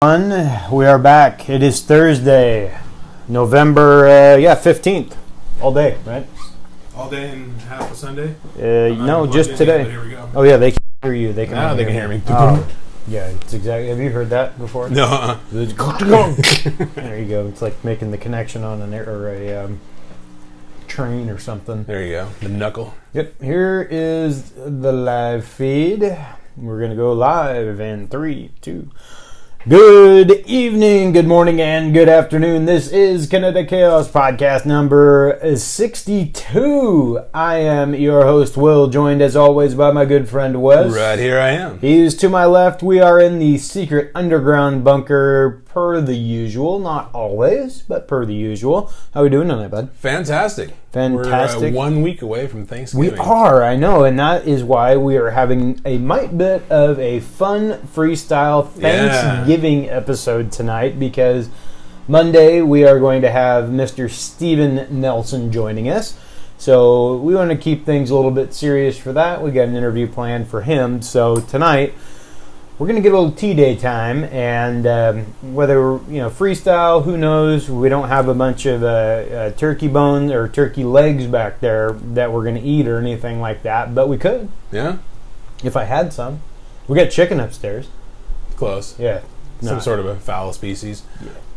We are back. It is Thursday, November 15th. All day, right? All day and half a Sunday? No, just today. Here we go. Oh yeah, they can hear you. They can. Now they can hear me. Oh, yeah, it's exactly. Have you heard that before? No. There you go. It's like making the connection on an air or a train or something. There you go. The knuckle. Yep. Here is the live feed. We're gonna go live in 3, 2. Good evening, good morning, and good afternoon. This is Kinetic Chaos podcast number 62. I am your host, Will, joined as always by my good friend Wes. Right here I am. He's to my left. We are in the secret underground bunker per the usual. Not always, but per the usual. How we doing tonight, bud? Fantastic. Fantastic. We're 1 week away from Thanksgiving. We are, I know, and that is why we are having a mite bit of a fun freestyle Thanksgiving episode tonight, because Monday we are going to have Mr. Steven Nielsen joining us. So we want to keep things a little bit serious for that. We got an interview planned for him. So tonight we're going to get a little T-Day time, and whether, freestyle, who knows? We don't have a bunch of turkey bones or turkey legs back there that we're going to eat or anything like that, but we could. Yeah? If I had some. We got chicken upstairs. Close. Yeah. Some sort of a foul species.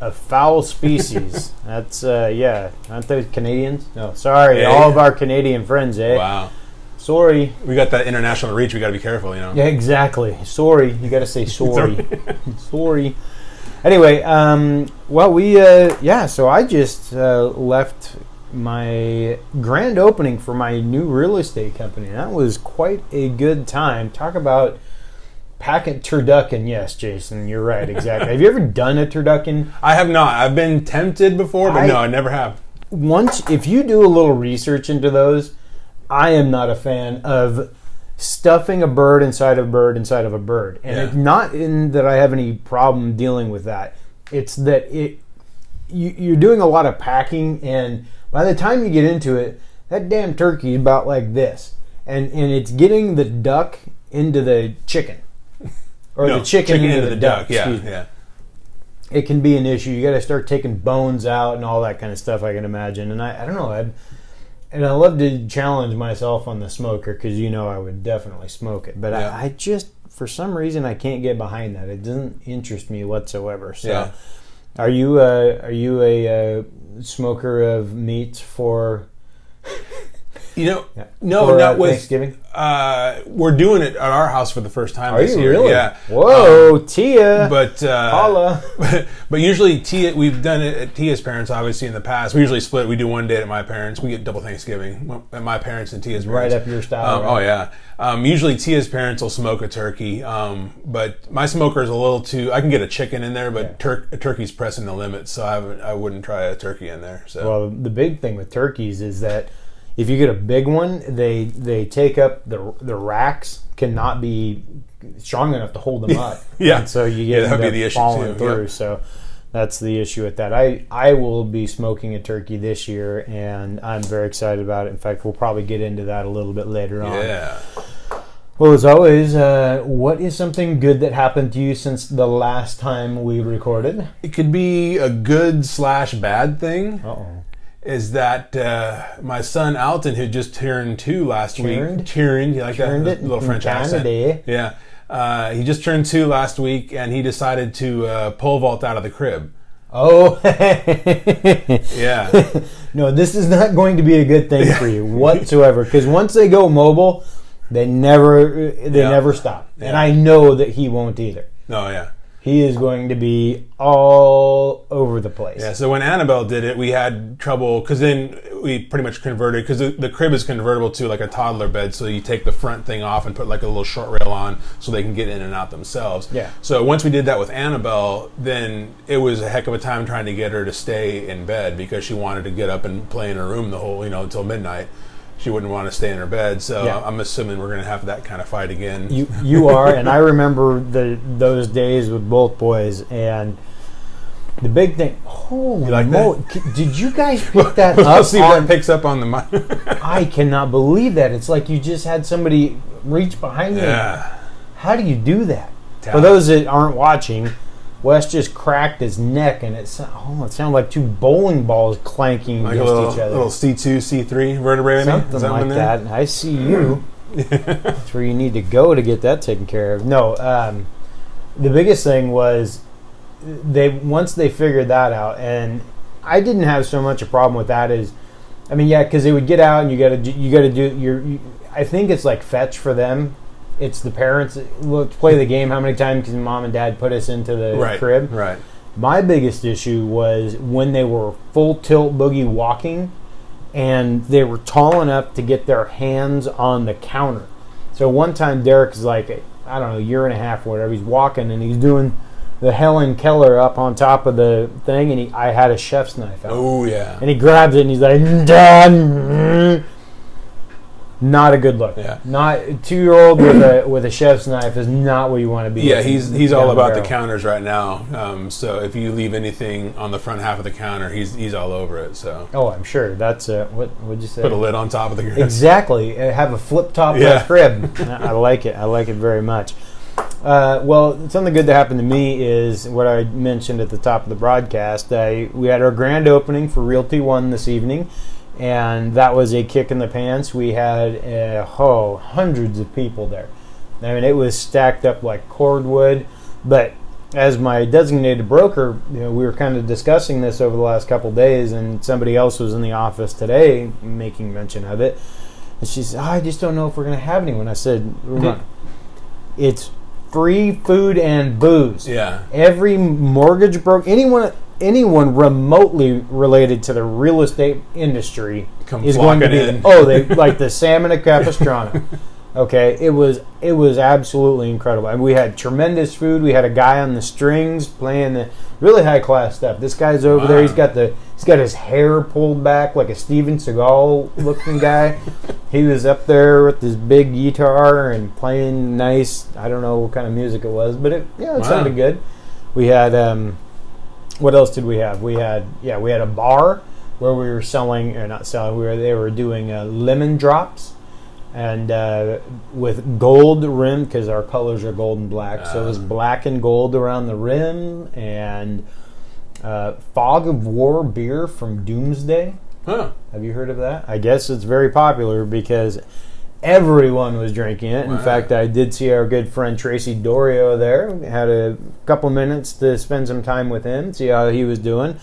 A foul species. That's, aren't those Canadians? No, sorry, Hey. all of our Canadian friends, eh? Wow. Sorry. We got that international reach. We got to be careful, Yeah, exactly. Sorry. You got to say sorry. Sorry. Anyway, so I just left my grand opening for my new real estate company. That was quite a good time. Talk about packing turducken. Yes, Jason, you're right. Exactly. Have you ever done a turducken? I have not. I've been tempted before, but no, I never have. If you do a little research into those, I am not a fan of stuffing a bird inside of a bird inside of a bird. And it's not in that I have any problem dealing with that. It's that you're doing a lot of packing, and by the time you get into it, that damn turkey is about like this. And it's getting the duck into the chicken. Or the chicken into the duck. Yeah. It can be an issue. You got to start taking bones out and all that kind of stuff, I can imagine. And I don't know, and I love to challenge myself on the smoker, because I would definitely smoke it. But I just, for some reason, I can't get behind that. It doesn't interest me whatsoever. So, are you a smoker of meats for? No, for, not with Thanksgiving. We're doing it at our house for the first time this year. Really? Yeah. Whoa, Tia. But holla. But usually Tia, we've done it at Tia's parents. Obviously, in the past, we usually split. We do one day at my parents. We get double Thanksgiving at my parents and Tia's parents. Right up your style. Right? Oh yeah. Usually Tia's parents will smoke a turkey. But my smoker is a little too. I can get a chicken in there, but a turkey's pressing the limit, so I wouldn't try a turkey in there. So the big thing with turkeys is that if you get a big one, they take up the racks cannot be strong enough to hold them up. Yeah. And so you get that'd be the issue falling too. through. Yep. So that's the issue with that. I will be smoking a turkey this year, and I'm very excited about it. In fact, we'll probably get into that a little bit later on. Yeah. Well, as always, what is something good that happened to you since the last time we recorded? It could be a good/bad thing. Uh-oh. Is that my son Alton, who just turned 2 last week. Turned. You like Turned that? it Little French accent. Yeah. He just turned 2 last week, and he decided to pole vault out of the crib. Oh. Yeah. No, this is not going to be a good thing for you whatsoever, because once they go mobile, they never stop. Yeah. And I know that he won't either. Oh, yeah. He is going to be all over the place. Yeah, so when Annabelle did it, we had trouble, because then we pretty much converted, because the crib is convertible to like a toddler bed, so you take the front thing off and put like a little short rail on so they can get in and out themselves. Yeah. So once we did that with Annabelle, then it was a heck of a time trying to get her to stay in bed, because she wanted to get up and play in her room the whole, until midnight. She wouldn't want to stay in her bed, so I'm assuming we're going to have that kind of fight again. You are, and I remember those days with both boys, and the big thing. Holy moly! Did you guys pick that up? Let's see if it picks up on the mic. I cannot believe that. It's like you just had somebody reach behind you. Yeah. How do you do that? For those that aren't watching, Wes just cracked his neck, and it sounded like two bowling balls clanking like against little, each other. Little C2, C3 vertebrae, something like that. I see you. That's where you need to go to get that taken care of. No, the biggest thing was once they figured that out, and I didn't have so much a problem with that as, I mean, yeah, because they would get out and you got to do I think it's like fetch for them. It's the parents. Let's play the game. How many times can mom and dad put us into the crib? Right. My biggest issue was when they were full tilt boogie walking, and they were tall enough to get their hands on the counter. So one time Derek is like, I don't know, a year and a half or whatever. He's walking and he's doing the Helen Keller up on top of the thing, and I had a chef's knife out. Oh yeah. And he grabs it and he's like, done. Not a good look. Yeah. Not a 2-year-old with a chef's knife is not what you want to be. Yeah, he's all about the counters right now. So if you leave anything on the front half of the counter, he's all over it. So. Oh, I'm sure. That's what'd you say? Put a lid on top of the crib. Exactly. Have a flip top crib. I like it. I like it very much. Well, something good that happened to me is what I mentioned at the top of the broadcast. We had our grand opening for Realty One this evening, and that was a kick in the pants. We had hundreds of people there. I mean, it was stacked up like cordwood. But as my designated broker, we were kind of discussing this over the last couple of days, and somebody else was in the office today making mention of it. And she said, I just don't know if we're going to have anyone. I said, it's free food and booze. Yeah. Every mortgage broker, anyone remotely related to the real estate industry is going to be they like the salmon at Capistrano. Okay, it was absolutely incredible. And we had tremendous food. We had a guy on the strings playing the really high class stuff. This guy's over there. He's got his hair pulled back like a Steven Seagal looking guy. He was up there with his big guitar and playing nice. I don't know what kind of music it was, but it sounded good. We had what else did we have? We had a bar where we were selling, or not selling. They were doing lemon drops. And with gold rim, because our colors are gold and black, so it was black and gold around the rim, and Fog of War beer from Doomsday. Huh. Have you heard of that? I guess it's very popular because everyone was drinking it. In fact, I did see our good friend Tracy Dorio there. We had a couple minutes to spend some time with him, see how he was doing.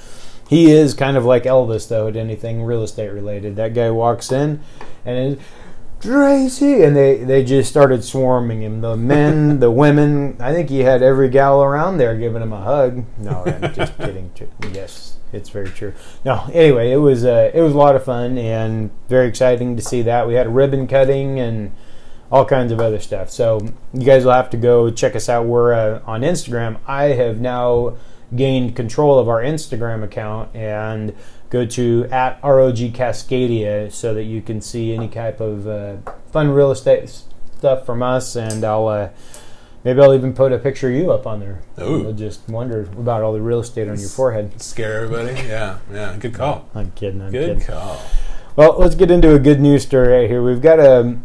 He is kind of like Elvis, though, at anything real estate related. That guy walks in and Tracy, and they just started swarming him. The men, the women. I think he had every gal around there giving him a hug. No, I'm just kidding. Yes, it's very true. No, anyway, it was a lot of fun and very exciting to see that. We had a ribbon cutting and all kinds of other stuff. So you guys will have to go check us out. We're on Instagram. I have now gained control of our Instagram account and go to @ROG Cascadia so that you can see any type of fun real estate stuff from us, and maybe I'll even put a picture of you up on there. You'll just wonder about all the real estate on your forehead. Scare everybody. Yeah, good call. I'm kidding. Good call. Well, let's get into a good news story right here. We've got a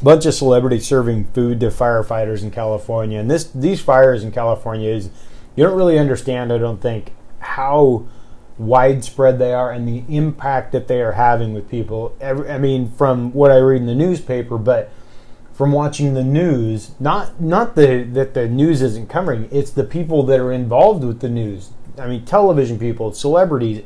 bunch of celebrities serving food to firefighters in California, and these fires in California you don't really understand, I don't think, how widespread they are and the impact that they are having with people. I mean, from what I read in the newspaper, but from watching the news, not that the news isn't covering, it's the people that are involved with the news. I mean, television people, celebrities,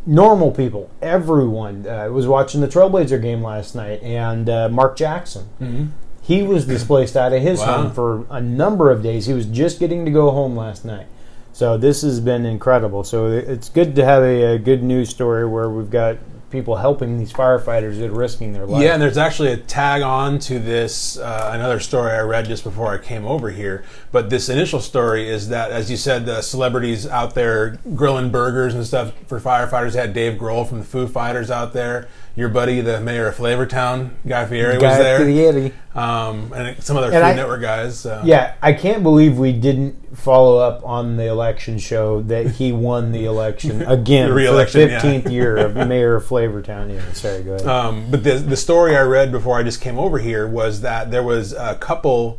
normal people, everyone. Was watching the Trailblazer game last night, and Mark Jackson. Mm-hmm. He was displaced out of his home for a number of days. He was just getting to go home last night. So this has been incredible. So it's good to have a good news story where we've got people helping these firefighters that are risking their life. Yeah, and there's actually a tag on to this, another story I read just before I came over here. But this initial story is that, as you said, the celebrities out there grilling burgers and stuff for firefighters. Had Dave Grohl from the Foo Fighters out there. Your buddy, the mayor of Flavortown, Guy Fieri, was there. And some other Food Network guys. So. Yeah, I can't believe we didn't follow up on the election show that he won the election again for the 15th year of mayor of Flavortown. Yeah, sorry, go ahead. But the story I read before I just came over here was that there was a couple,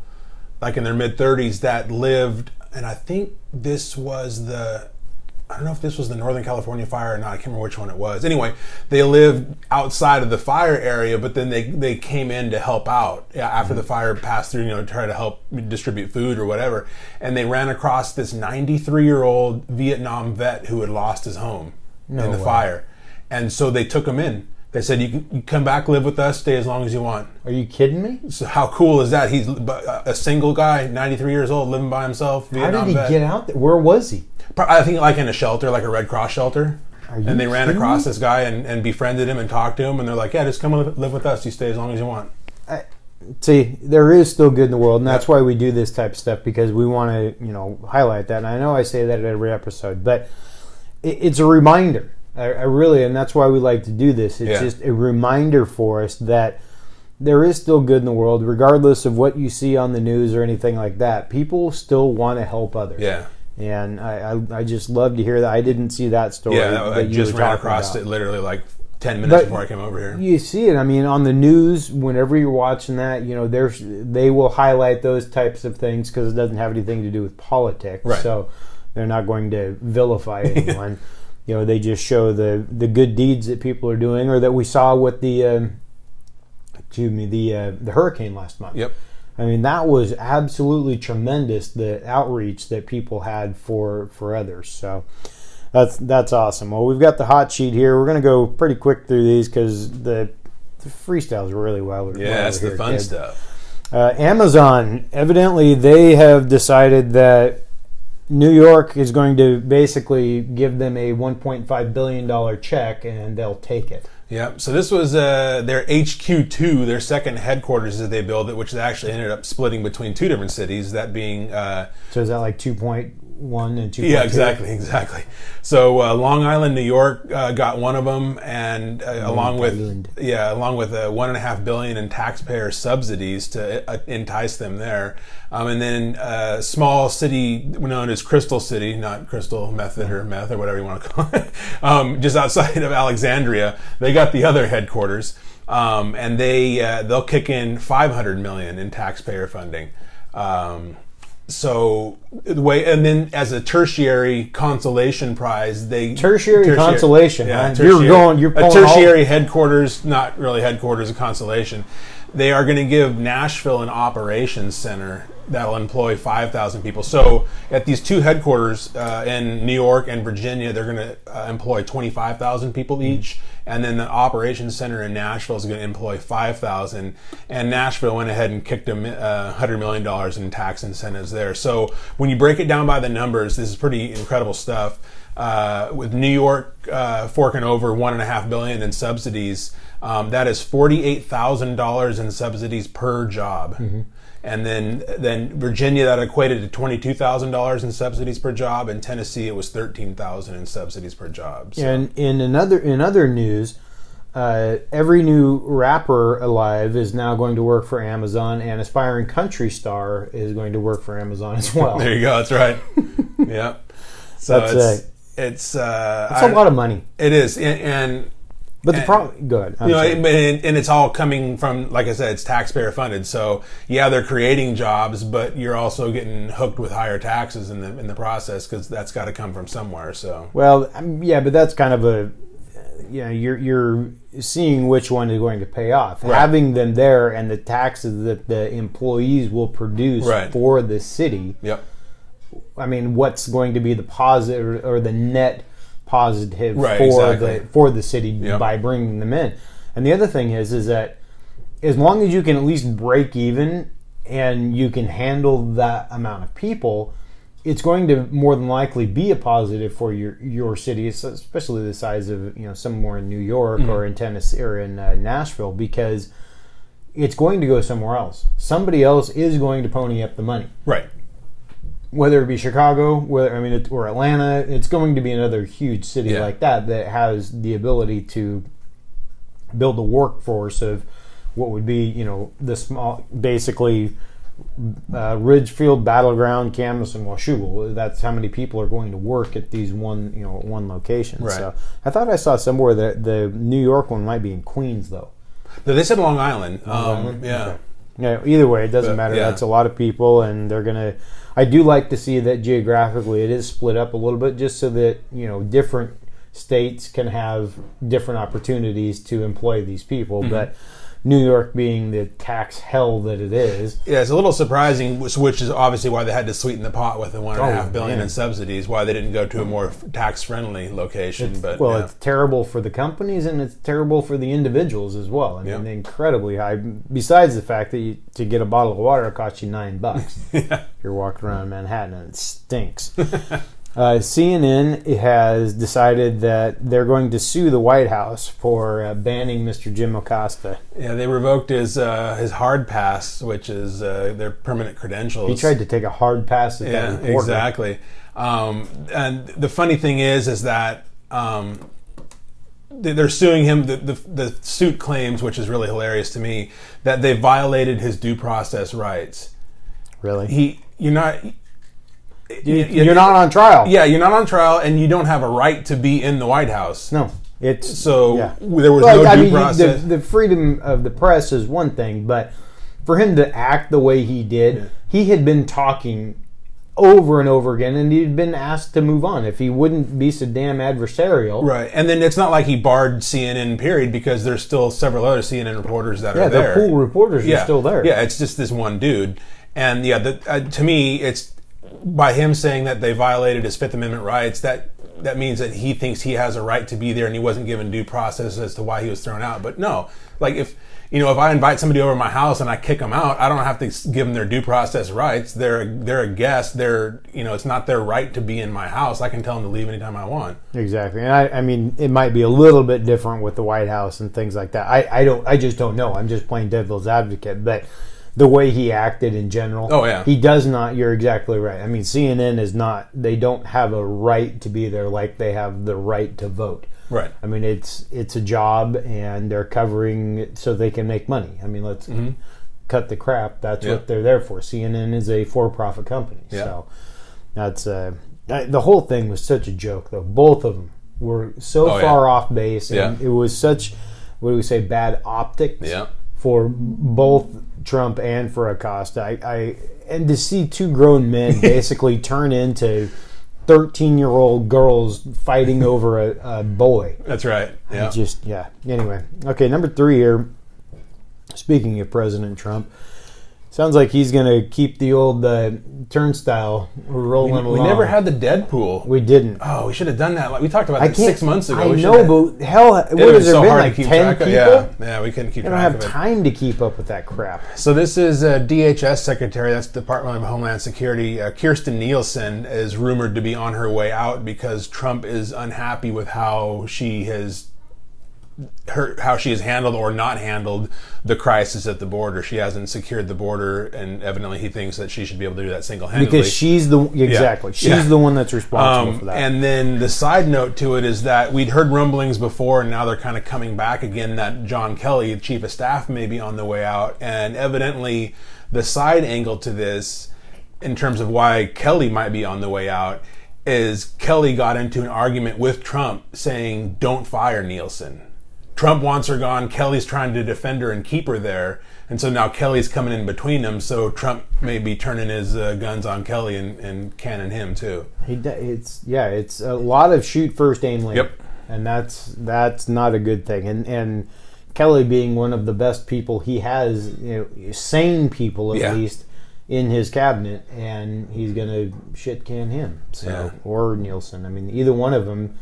like in their mid-30s, that lived and I think this was I don't know if this was the Northern California fire or not. I can't remember which one it was. Anyway, they lived outside of the fire area, but then they came in to help out after the fire passed through, to try to help distribute food or whatever. And they ran across this 93-year-old Vietnam vet who had lost his home in the fire. And so they took him in. They said, you can come back, live with us, stay as long as you want. Are you kidding me? So how cool is that? He's a single guy, 93 years old, living by himself, Vietnam vet. How did he get out there? Where was he? I think like in a shelter, like a Red Cross shelter. And they ran across this guy and befriended him and talked to him. And they're like, yeah, just come live with us. You stay as long as you want. See, there is still good in the world. And that's why we do this type of stuff, because we want to, highlight that. And I know I say that at every episode, but it's a reminder. I really, and that's why we like to do this. It's just a reminder for us that there is still good in the world, regardless of what you see on the news or anything like that. People still want to help others. Yeah. And I just love to hear that. I didn't see that story. Yeah, I just ran across it literally like 10 minutes before I came over here. You see it. I mean, on the news, whenever you're watching that, they will highlight those types of things because it doesn't have anything to do with politics. Right. So they're not going to vilify anyone. They just show the good deeds that people are doing, or that we saw with the hurricane last month. Yep. I mean, that was absolutely tremendous, the outreach that people had for others. So that's awesome. Well, we've got the hot sheet here. We're going to go pretty quick through these because the freestyles are really wild. Yeah, it's the fun stuff. Amazon, evidently, they have decided that New York is going to basically give them a $1.5 billion check, and they'll take it. Yeah, so this was their HQ2, their second headquarters that they built it, which they actually ended up splitting between two different cities, that being... so is that like 2.1 and 2.2? Yeah, exactly. So Long Island, New York got one of them, and along with $1.5 billion in taxpayer subsidies to entice them there. And then a small city known as Crystal City, not crystal method or meth or whatever you want to call it, just outside of Alexandria, they got the other headquarters, and they'll kick in $500 million in taxpayer funding. So the way, and then as a tertiary consolation prize, tertiary consolation. Yeah, You're pulling a tertiary headquarters, not really headquarters of consolation. They are going to give Nashville an operations center that'll employ 5,000 people. So at these two headquarters in New York and Virginia, they're going to employ 25,000 people each. And then the operations center in Nashville is going to employ 5,000. And Nashville went ahead and kicked them $100 million in tax incentives there. So when you break it down by the numbers, this is pretty incredible stuff. With New York forking over $1.5 billion in subsidies, that is $48,000 in subsidies per job. Mm-hmm. And then Virginia, that equated to $22,000 in subsidies per job. In Tennessee, it was $13,000 in subsidies per job. So. And in other news, every new rapper alive is now going to work for Amazon, and aspiring country star is going to work for Amazon as well. There you go. That's right. Yeah. So it's a lot of money. It is, But the problem, good. And it's all coming from, like I said, it's taxpayer funded. So yeah, they're creating jobs, but you're also getting hooked with higher taxes in the process, because that's got to come from somewhere. So but that's kind of you're seeing which one is going to pay off. Right. Having them there and the taxes that the employees will produce for the city. Yep. I mean, what's going to be the positive or the net positive for the city by bringing them in? And the other thing is that as long as you can at least break even and you can handle that amount of people, it's going to more than likely be a positive for your city, especially the size of somewhere in New York or in Tennessee or in Nashville, because it's going to go somewhere else. Somebody else is going to pony up the money. Right. Whether it be Chicago, or Atlanta, it's going to be another huge city like that has the ability to build a workforce of what would be, the small, basically, Ridgefield, Battleground, Camas, and Washougal. That's how many people are going to work at these one location. Right. So I thought I saw somewhere that the New York one might be in Queens, though. They said Long Island. Long Island? Yeah. Okay. Yeah, either way, it doesn't matter. Yeah. That's a lot of people, and they're gonna. I do like to see that geographically it is split up a little bit, just so that different states can have different opportunities to employ these people. Mm-hmm. But New York being the tax hell that it is. Yeah, it's a little surprising, which is obviously why they had to sweeten the pot with the $1.5 billion in subsidies, why they didn't go to a more tax-friendly location. It's terrible for the companies, and it's terrible for the individuals as well. I mean, incredibly high. Besides the fact that to get a bottle of water, it costs you $9. If you're walking around Manhattan and it stinks. CNN has decided that they're going to sue the White House for banning Mr. Jim Acosta. Yeah, they revoked his hard pass, which is their permanent credentials. He tried to take a hard pass at that reporter. Exactly. And the funny thing is that they're suing him. The suit claims, which is really hilarious to me, that they violated his due process rights. Really? You're not on trial. Yeah, you're not on trial, and you don't have a right to be in the White House. No. There was no due process. The freedom of the press is one thing, but for him to act the way he did, he had been talking over and over again, and he'd been asked to move on if he wouldn't be so damn adversarial. Right, and then it's not like he barred CNN, period, because there's still several other CNN reporters that are there. Yeah, the pool reporters are still there. Yeah, it's just this one dude. And to me, it's by him saying that they violated his Fifth Amendment rights, that means that he thinks he has a right to be there, and he wasn't given due process as to why he was thrown out. But no, like if I invite somebody over to my house and I kick them out, I don't have to give them their due process rights. They're a guest. It's not their right to be in my house. I can tell them to leave anytime I want. Exactly, and I mean it might be a little bit different with the White House and things like that. I just don't know. I'm just playing devil's advocate, but the way he acted in general. Oh, yeah. He does not, you're exactly right. I mean, CNN is not, they don't have a right to be there like they have the right to vote. Right. I mean, it's a job, and they're covering it so they can make money. I mean, let's cut the crap. That's what they're there for. CNN is a for-profit company. Yeah. So that's, the whole thing was such a joke, though. Both of them were so far off base, and it was such, what do we say, bad optics for both Trump and for Acosta. And to see two grown men basically turn into 13-year-old girls fighting over a boy. That's right. Yeah. Anyway. Okay, number 3 here. Speaking of President Trump, sounds like he's going to keep the old turnstile rolling along. We never had the Deadpool. We didn't. Oh, we should have done that. We talked about that 6 months ago. I know, but hell, what has there been, like 10 people? Yeah, we couldn't keep track of it. I don't have time to keep up with that crap. So this is DHS Secretary, that's Department of Homeland Security, Kirstjen Nielsen is rumored to be on her way out because Trump is unhappy with how she has handled or not handled the crisis at the border. She hasn't secured the border, and evidently he thinks that she should be able to do that single-handedly. Because she's the one that's responsible for that. And then the side note to it is that we'd heard rumblings before, and now they're kind of coming back again, that John Kelly, the Chief of Staff, may be on the way out. And evidently the side angle to this, in terms of why Kelly might be on the way out, is Kelly got into an argument with Trump saying, "Don't fire Nielsen." Trump wants her gone. Kelly's trying to defend her and keep her there. And so now Kelly's coming in between them. So Trump may be turning his guns on Kelly and canning him too. It's a lot of shoot first, aim later. Yep. And that's not a good thing. And Kelly being one of the best people he has, sane people at least, in his cabinet, and he's going to shit can him. Or Nielsen. I mean, either one of them.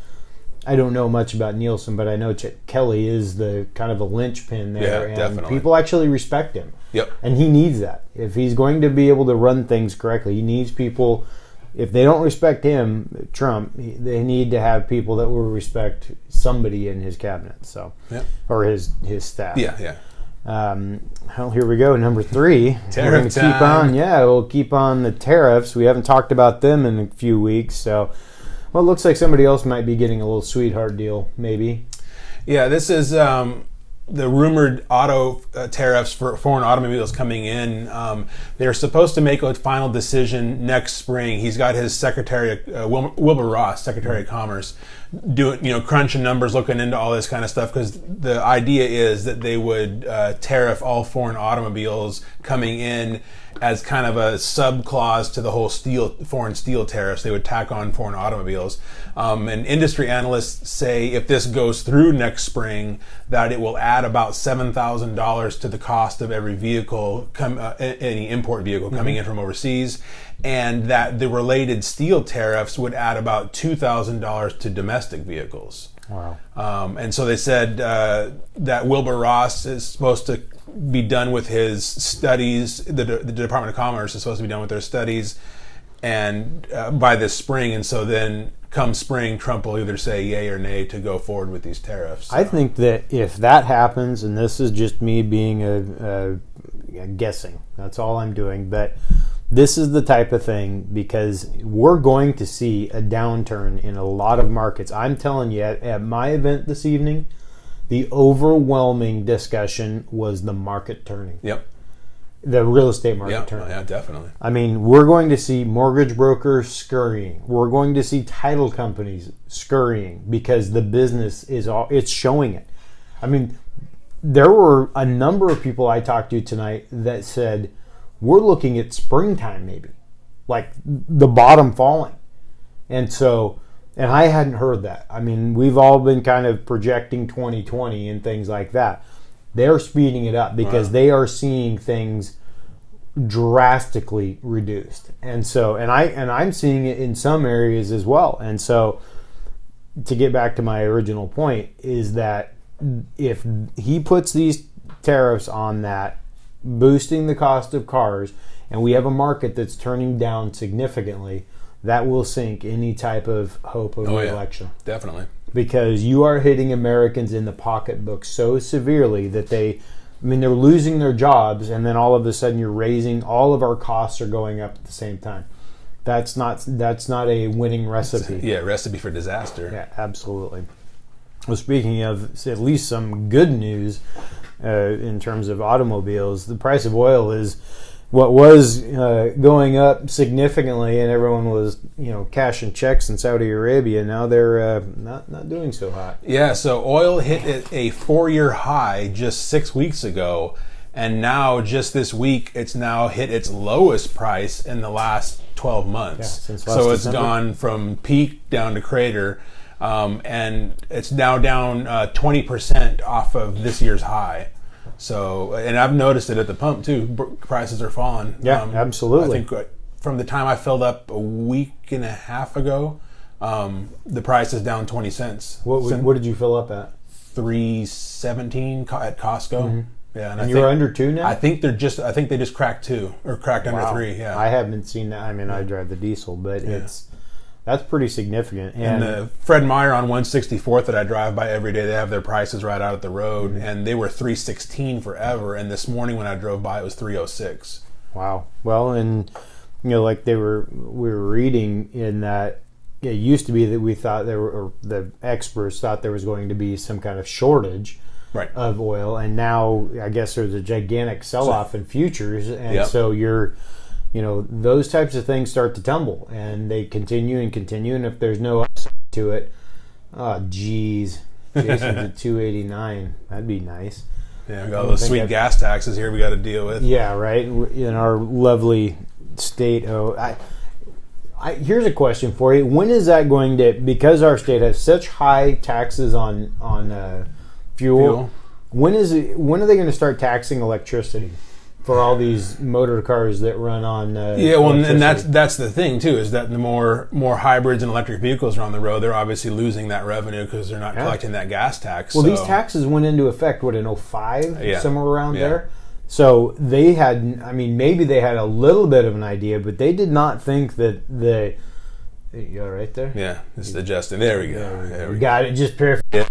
I don't know much about Nielsen, but I know Kelly is the kind of a linchpin there, and definitely. People actually respect him. Yep. And he needs that. If he's going to be able to run things correctly, he needs people. If they don't respect him, Trump, they need to have people that will respect somebody in his cabinet, or his staff. Yeah. Well, here we go. Number 3. Tariff We're going to keep on. Yeah, we'll keep on the tariffs. We haven't talked about them in a few weeks, so. Well, it looks like somebody else might be getting a little sweetheart deal, maybe. Yeah, this is the rumored auto tariffs for foreign automobiles coming in. They're supposed to make a final decision next spring. He's got his secretary, Wilbur Ross, Secretary of Commerce, crunching numbers, looking into all this kind of stuff, because the idea is that they would tariff all foreign automobiles coming in as kind of a sub-clause to the whole foreign steel tariffs. They would tack on foreign automobiles. And industry analysts say if this goes through next spring, that it will add about $7,000 to the cost of every vehicle, any import vehicle coming in from overseas, and that the related steel tariffs would add about $2,000 to domestic vehicles. Wow. And so they said that Wilbur Ross is supposed to be done with his studies. The Department of Commerce is supposed to be done with their studies and by this spring. And so then come spring, Trump will either say yay or nay to go forward with these tariffs. So. I think that if that happens, and this is just me being a guessing, that's all I'm doing, but this is the type of thing, because we're going to see a downturn in a lot of markets. I'm telling you, at my event this evening, the overwhelming discussion was the market turning. Yep. The real estate market turning. Yeah, definitely. I mean, we're going to see mortgage brokers scurrying. We're going to see title companies scurrying because the business it's showing it. I mean, there were a number of people I talked to tonight that said, we're looking at springtime maybe, like the bottom falling. And I hadn't heard that. I mean, we've all been kind of projecting 2020 and things like that. They're speeding it up because they are seeing things drastically reduced. And I'm seeing it in some areas as well. And so to get back to my original point is that if he puts these tariffs on that, boosting the cost of cars, and we have a market that's turning down significantly, that will sink any type of hope of re-election. Yeah, definitely. Because you are hitting Americans in the pocketbook so severely that they're losing their jobs, and then all of a sudden you're raising, all of our costs are going up at the same time. That's not a winning recipe. Yeah, recipe for disaster. Yeah, absolutely. Well, speaking of at least some good news, in terms of automobiles, the price of oil is what was going up significantly, and everyone was cashing checks in Saudi Arabia. Now they're not doing so hot. Yeah, so oil hit a 4-year high just 6 weeks ago, and now just this week it's now hit its lowest price in the last 12 months. Yeah, since last so December. It's gone from peak down to crater. And it's now down 20% off of this year's high. So, and I've noticed it at the pump too. Prices are falling. Yeah, absolutely. I think from the time I filled up a week and a half ago, the price is down 20 cents. What did you fill up at? $3.17 at Costco. Mm-hmm. Yeah, and you're under 2 now? I think they just cracked 2 or cracked under 3. Yeah, I haven't seen that. I mean, I drive the diesel, but that's pretty significant. And the Fred Meyer on 164th that I drive by every day, they have their prices right out at the road, and they were $3.16 forever. And this morning when I drove by, it was $3.06. Wow. Well, and like we were reading in that it used to be that we thought the experts thought there was going to be some kind of shortage of oil, and now I guess there's a gigantic sell-off in futures, and so you're. Those types of things start to tumble, and they continue, and if there's no upside to it, Jason's at $2.89. That'd be nice. Yeah, we got all those sweet gas taxes here we got to deal with. Yeah, right. In our lovely state. Here's a question for you. When is that going to? Because our state has such high taxes on fuel. When are they going to start taxing electricity? For all these motor cars that run on and that's the thing too, is that the more hybrids and electric vehicles are on the road, they're obviously losing that revenue because they're not collecting that gas tax. Well, these taxes went into effect in 2005, somewhere around there. So they had, maybe they had a little bit of an idea, but they did not think that you all right there? Yeah, it's adjusting. There we go. There we got it. Just perfect. Yeah.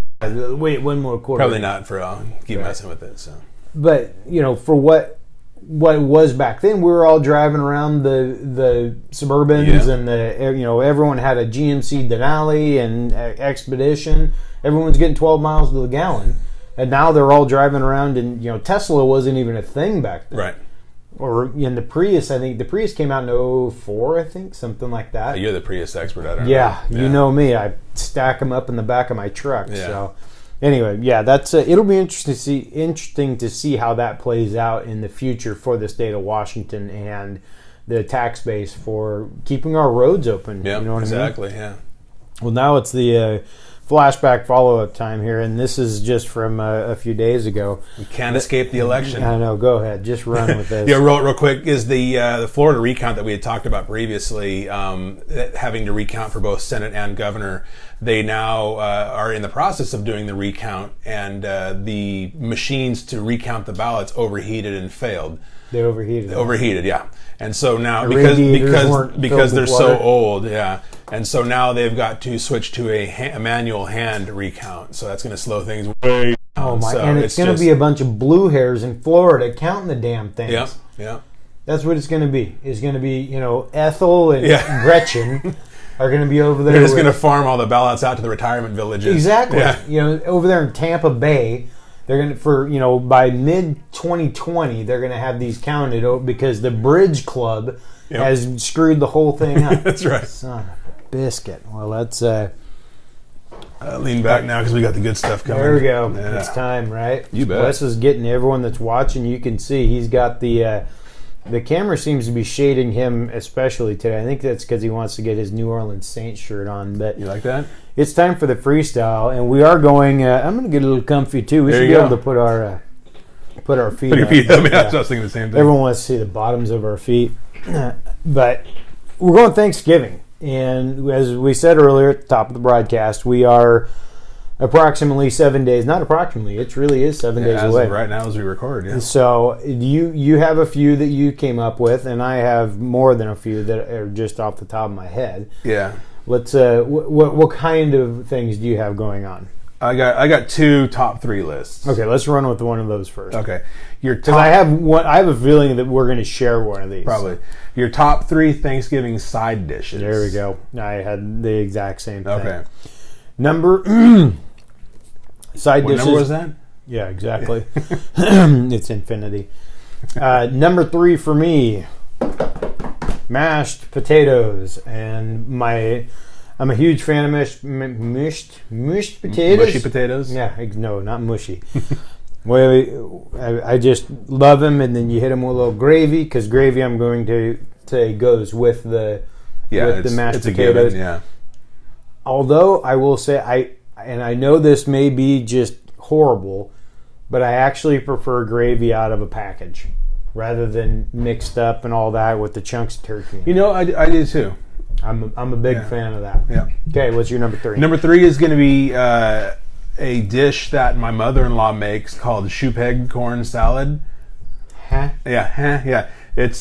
Wait, one more quarter. Probably not for keep messing with it. So, but for what it was back then, we were all driving around the Suburbans, and everyone had a GMC Denali and Expedition. Everyone's getting 12 miles to the gallon, and now they're all driving around. And Tesla wasn't even a thing back then, right? Or in the Prius, I think the Prius came out in 2004, I think, something like that. You're the Prius expert, I don't know. Yeah, you know me. I stack them up in the back of my truck. Yeah. So, Anyway, yeah, that's it'll be interesting to see how that plays out in the future for the state of Washington and the tax base for keeping our roads open. Yeah, you know what exactly. I mean? Yeah. Well, now it's the flashback follow-up time here, and this is just from a few days ago. We can't escape the election. I know. Go ahead. Just run with this. Yeah, real quick, is the Florida recount that we had talked about previously, having to recount for both Senate and governor. They now are in the process of doing the recount, and the machines to recount the ballots overheated and failed. They overheated. Overheated, yeah. And so now, The because they're with so water. old, yeah. And so now they've got to switch to a manual hand recount. So that's going to slow things way down. Oh my! So and it's going to be a bunch of blue hairs in Florida counting the damn things. Yeah, yeah. That's what it's going to be. It's going to be, Ethel and Yeah. Gretchen are going to be over there. They're just going to farm all the ballots out to the retirement villages. Exactly. Yeah. Over there in Tampa Bay, they're going to by mid 2020 they're going to have these counted because the Bridge Club has screwed the whole thing up. That's right. Son of a biscuit. Well, that's lean back now because we got the good stuff coming. there we go. Yeah. It's time, right? You bet. Wes is getting everyone that's watching. You can see he's got the camera seems to be shading him especially today. I think that's because he wants to get his New Orleans Saints shirt on. But You like that? it's time for the freestyle, and we are going. I'm going to get a little comfy too. We There should you be go. able to put our feet. Put your up. feet up. Yeah, I was thinking the same thing. Everyone wants to see the bottoms of our feet, but we're going Thanksgiving, and as we said earlier at the top of the broadcast, we are approximately 7 days. Not approximately; it really is 7 days as away. of right now as we record. Yeah. So you have a few that you came up with, and I have more than a few that are just off the top of my head. Yeah. Let's. What kind of things do you have going on? I got 2 top 3 lists. Okay, let's run with one of those first. Okay. Your Because top, I have one. I have a feeling that we're going to share one of these. probably your top 3 Thanksgiving side dishes. There we go. I had the exact same thing. Okay. Number side What dishes. number was that? Yeah, exactly. It's infinity. Number 3 for me, mashed potatoes, and I'm a huge fan of mushed potatoes. Mushy potatoes? Yeah, no, not mushy. Well, I just love them, and then you hit them with a little gravy, because gravy, I'm going to say, goes with the mashed it's a potatoes. given, yeah. Although I will say, I know this may be just horrible, but I actually prefer gravy out of a package rather than mixed up and all that with the chunks of turkey. You know, I do too. I'm a big fan of that. Yeah. Okay, what's your number 3? Number 3 is going to be a dish that my mother-in-law makes called shoe peg corn salad. Huh? Yeah. It's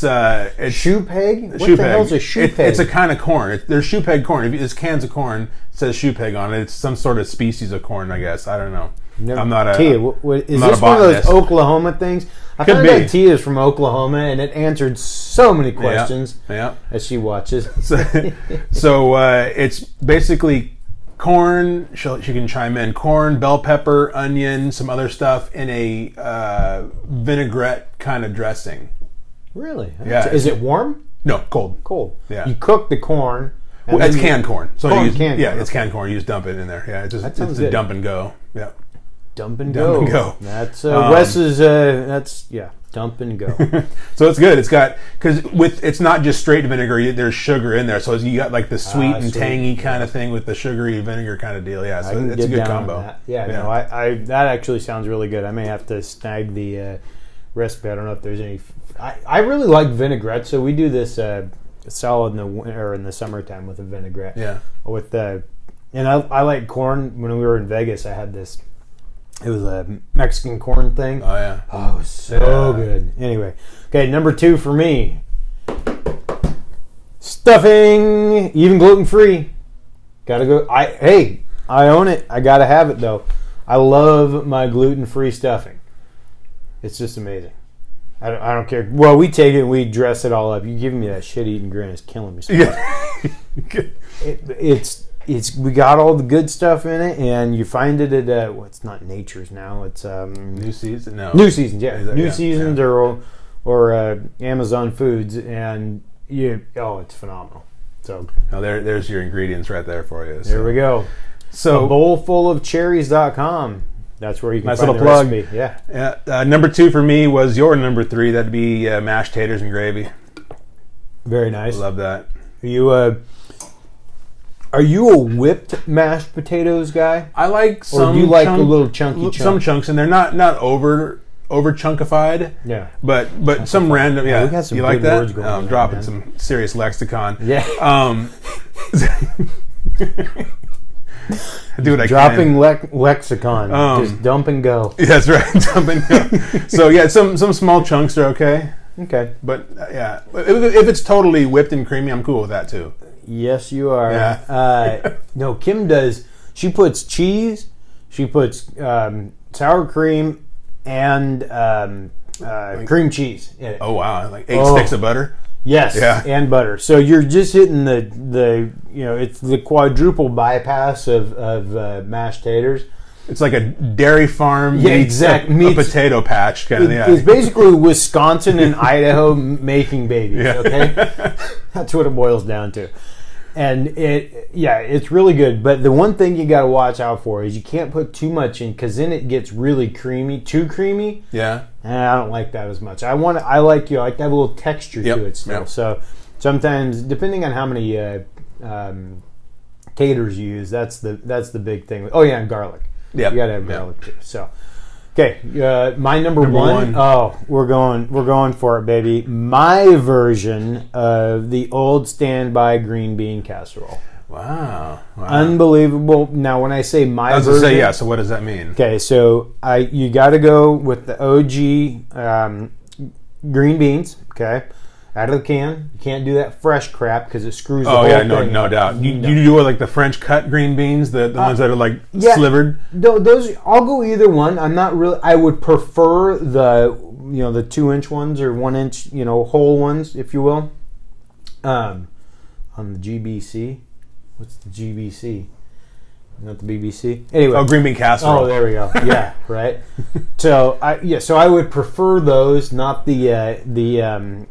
Shoe peg? What shoe the peg. hell's a shoe peg? It's a kind of corn. There's shoe peg corn. It's cans of corn. It says shoe peg on it. It's some sort of species of corn, I guess. I don't know. I'm not a. Tia, is not this a one of those botanist. Oklahoma things? I Could found be. out Tia is from Oklahoma, and it answered so many questions Yeah. as she watches. So it's basically corn. She can chime in. Corn, bell pepper, onion, some other stuff in a vinaigrette kind of dressing. Really? Yeah. Is it warm? No, cold. Cold. Yeah. You cook the corn. Well, it's canned corn. So Corn, you use, canned corn, it's okay. canned corn. You just dump it in there. Yeah, it's That sounds a good. dump and go. Yeah. Dump and Dump go. and go. That's Wes's. Dump and go. So it's good. It's got because it's not just straight vinegar. There's sugar in there, so you got like the sweet and sweet. tangy kind of thing with the sugary vinegar kind of deal. Yeah, so it's a good down on combo. that. Yeah, no, I that actually sounds really good. I may have to snag the recipe. I don't know if there's any. I really like vinaigrette, so we do this salad in the winter or in the summertime with a vinaigrette. Yeah. With and I like corn. When we were in Vegas, I had this. It was a Mexican corn thing. Oh yeah. Oh, so good. Anyway, okay, number 2 for me. Stuffing, even gluten free. Gotta go. I own it. I gotta have it though. I love my gluten free stuffing. It's just amazing. I don't care. Well, we take it and we dress it all up. You giving me that shit eating grin is killing me. Yeah. It's we got all the good stuff in it, and you find it at it's not Nature's now. It's New Season. No. New Seasons, yeah. New Yeah, Seasons yeah. or Amazon Foods, and it's phenomenal. So No, there's your ingredients right there for you. there we go. So a bowlfulofcherries.com. That's where you can nice find little the plug. recipe. Yeah. Number 2 for me was your number 3. That'd be mashed taters and gravy. Very nice. Love that. Are you a whipped mashed potatoes guy? I like some. Or do you like a little chunky some chunks, and they're not over chunkified. Yeah. But some random. Yeah. We got some you like good that? words going on, dropping man. some serious lexicon. Yeah. Do what I Dropping can. lexicon. Just dump and go. Yeah, that's right. Dump and go. So yeah, some small chunks are okay. Okay. But yeah, if it's totally whipped and creamy, I'm cool with that too. Yes, you are. Yeah. No, Kim does. She puts cheese. She puts sour cream and cream cheese in it. Oh wow, like 8 sticks of butter. Yes, Yeah. and butter. So you're just hitting the it's the quadruple bypass of mashed taters. It's like a dairy farm meets a potato patch kind of. Yeah. It's basically Wisconsin and Idaho making babies. Yeah. Okay, that's what it boils down to. And it's really good. But the one thing you got to watch out for is you can't put too much in, because then it gets really creamy, too creamy. Yeah. And I don't like that as much. I like to have a little texture to it still. Yep. So sometimes, depending on how many taters you use, that's the big thing. Oh yeah, and garlic. Yeah. You got to have garlic too. So. Okay, my number one. Oh, we're going for it, baby. My version of the old standby green bean casserole. Wow. Unbelievable. Now, when I say my I was version, going to say, yeah, so what does that mean? Okay, so you got to go with the OG green beans. Okay, out of the can. You can't do that fresh crap because it screws the whole thing. No doubt. You do like the French cut green beans, the ones that are like slivered. Those I'll go either one. I'm not really. I would prefer the 2-inch ones or 1-inch whole ones, if you will. On the GBC, what's the GBC? Not the BBC. Anyway. Oh, green bean casserole. Oh, there we go. Yeah, right. So I would prefer those, not the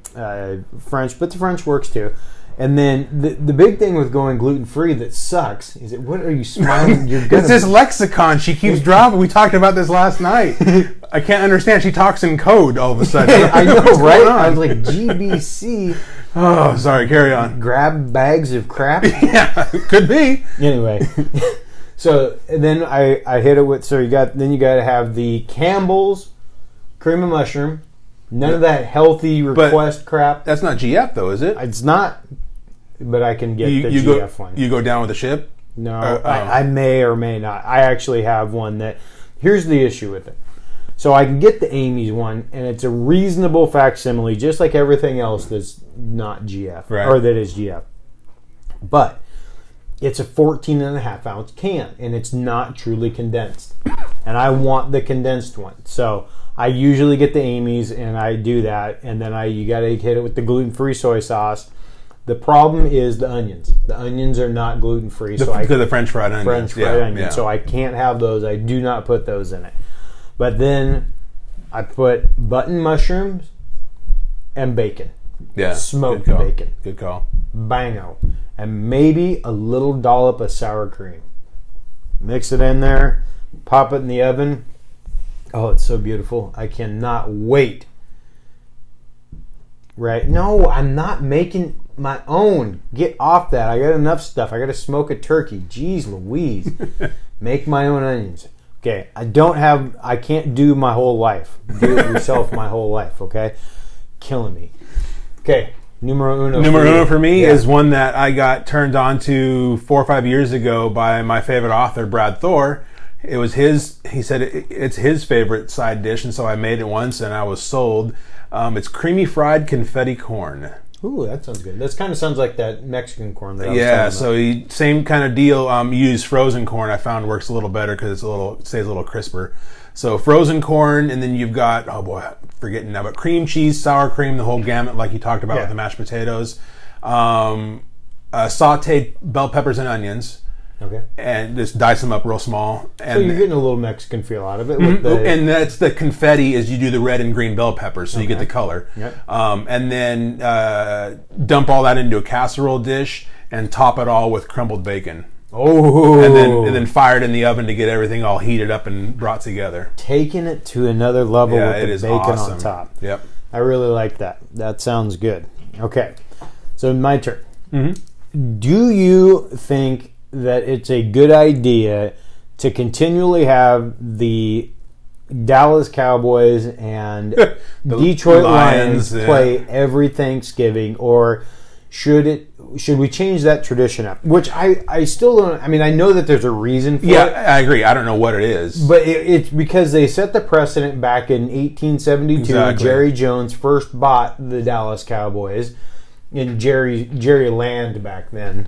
French, but the French works too. And then the big thing with going gluten-free that sucks is that, what are you smiling? It's this lexicon she keeps dropping. We talked about this last night. I can't understand. She talks in code all of a sudden. I know, right? I was like, GBC. Oh, sorry. Carry on. Grab bags of crap? Yeah, could be. Anyway. So then I hit it with, you got to have the Campbell's cream of mushroom. None of that healthy request crap. That's not GF though, is it? It's not, but I can get the GF one. You go down with the ship? No, I may or may not. I actually have one that, here's the issue with it. So I can get the Amy's one, and it's a reasonable facsimile, just like everything else that's not GF, right, or that is GF. But it's a 14.5-ounce can, and it's not truly condensed. And I want the condensed one. So I usually get the Amy's, and I do that. And then you got to hit it with the gluten-free soy sauce. The problem is the onions. The onions are not gluten-free. Because the French fried onions. French fried onions. So I can't have those. I do not put those in it. But then I put button mushrooms and bacon. Yeah. Smoked bacon. Good call. Bango. And maybe a little dollop of sour cream. Mix it in there. Pop it in the oven. Oh, it's so beautiful. I cannot wait. Right? No, I'm not making my own. Get off that. I got enough stuff. I got to smoke a turkey. Jeez Louise. Make my own onions. Okay, I can't do my whole life. Do it yourself my whole life, okay? Killing me. Okay, numero uno for me is one that I got turned on to 4 or 5 years ago by my favorite author, Brad Thor. It was he said it's his favorite side dish, and so I made it once and I was sold. It's creamy fried confetti corn. Ooh, that sounds good. That kind of sounds like that Mexican corn that I was talking about. So same kind of deal. You use frozen corn. I found works a little better because stays a little crisper. So frozen corn, and then you've got, oh boy, forgetting now, but cream cheese, sour cream, the whole gamut like you talked about with the mashed potatoes. Sauteed bell peppers and onions. Okay. And just dice them up real small. And so you're getting a little Mexican feel out of it. And that's the confetti is you do the red and green bell peppers, so you get the color. Yep. And then dump all that into a casserole dish and top it all with crumbled bacon. Oh, and then fired in the oven to get everything all heated up and brought together. Taking it to another level with the bacon awesome. on top. Yep, I really like that. That sounds good. Okay, so my turn. Mm-hmm. Do you think that it's a good idea to continually have the Dallas Cowboys and Detroit Lions play every Thanksgiving, or should we change that tradition up? Which I still don't. I mean, I know that there's a reason for it. Yeah, I agree. I don't know what it is, but it's because they set the precedent back in 1872. Exactly. Jerry Jones first bought the Dallas Cowboys, and Jerry Land back then.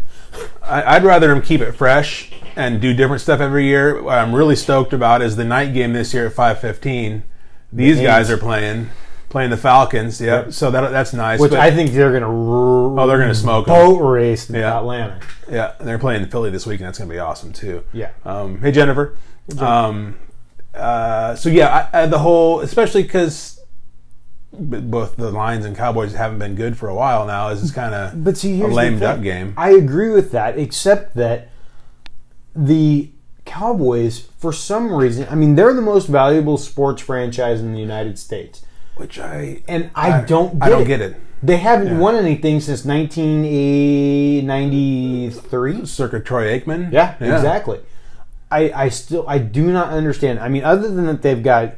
I'd rather them keep it fresh and do different stuff every year. What I'm really stoked about is the night game this year at 5:15. These guys are playing the Falcons. Yep. So that's nice. Which I think they're going to. They're going to smoke boat race in Atlanta. Yeah, and they're playing Philly this week, and that's going to be awesome too. Yeah. Hey Jennifer. The whole, especially because both the Lions and Cowboys haven't been good for a while now. This is kind of a lame duck game. I agree with that, except that the Cowboys, for some reason, I mean, they're the most valuable sports franchise in the United States. Which I don't get it. They haven't won anything since 1993. Circa Troy Aikman. Yeah, exactly. I do not understand. I mean, other than that they've got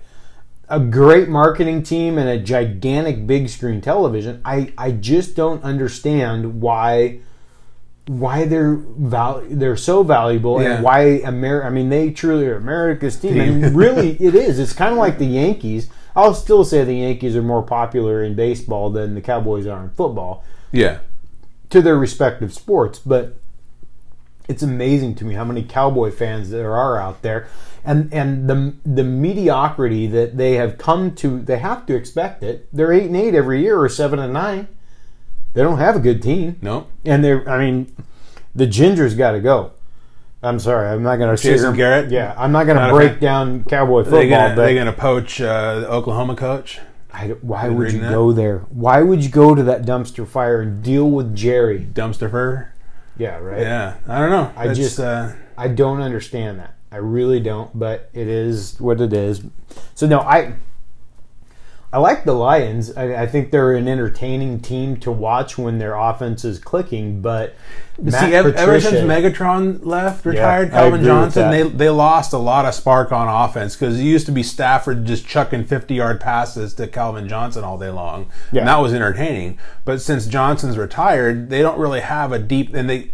a great marketing team and a gigantic big screen television, I just don't understand why they're so valuable and why they truly are America's team. And really, it is. It's kind of like the Yankees. I'll still say the Yankees are more popular in baseball than the Cowboys are in football. Yeah. To their respective sports. But it's amazing to me how many Cowboy fans there are out there. And the mediocrity that they have come to, they have to expect it. They're 8-8 every year or 7-9. They don't have a good team. No. And the Ginger's got to go. I'm sorry, I'm not going to. Jason Garrett. Yeah, I'm not going to break down Cowboy football. Are they going to poach the Oklahoma coach? Why would you go there? Why would you go to that dumpster fire and deal with Jerry? Dumpster fire? Yeah, right. Yeah, I don't know. I don't understand that. I really don't. But it is what it is. So no, I like the Lions. I think they're an entertaining team to watch when their offense is clicking. But ever since Megatron retired, Calvin Johnson, they lost a lot of spark on offense because it used to be Stafford just chucking 50-yard passes to Calvin Johnson all day long. Yeah. And that was entertaining. But since Johnson's retired, they don't really have a deep and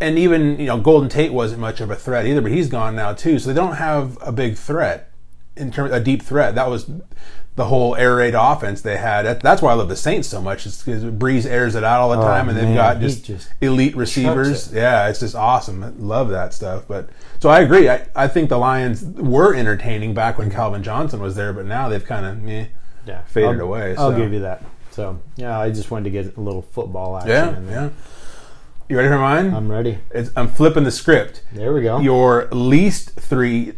even Golden Tate wasn't much of a threat either, but he's gone now too. So they don't have a big threat in terms a deep threat. That was the whole air raid offense they had. That's why I love the Saints so much. It's because Breeze airs it out all the time, and they've got just elite receivers. Yeah, it's just awesome. I love that stuff. But so I agree. I think the Lions were entertaining back when Calvin Johnson was there, but now they've kind of faded away. I'll give you that. So yeah, I just wanted to get a little football action in there. Yeah. You ready for mine? I'm ready. I'm flipping the script. There we go. Your least 3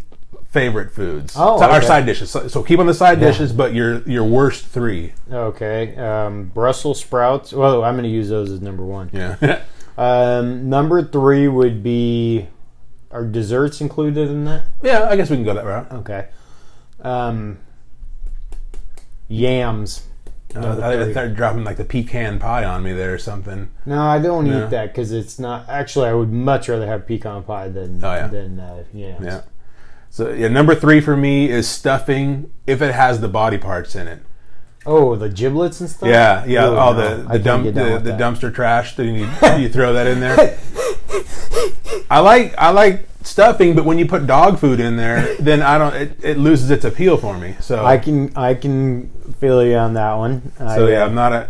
favorite foods. Our side dishes. So keep on the side dishes, but your worst 3. Okay. Brussels sprouts. Well, I'm going to use those as number 1. Yeah. Number 3 would be. Are desserts included in that? Yeah, I guess we can go that route. Okay. Yams. I started dropping like the pecan pie on me there or something. No, I don't eat that because it's not. Actually, I would much rather have pecan pie than yams. Yeah. So number 3 for me is stuffing if it has the body parts in it. Oh, the giblets and stuff. Yeah. Oh, the dumpster trash. You throw that in there. I like stuffing, but when you put dog food in there, then it loses its appeal for me. So I can feel you on that one. I'm not a.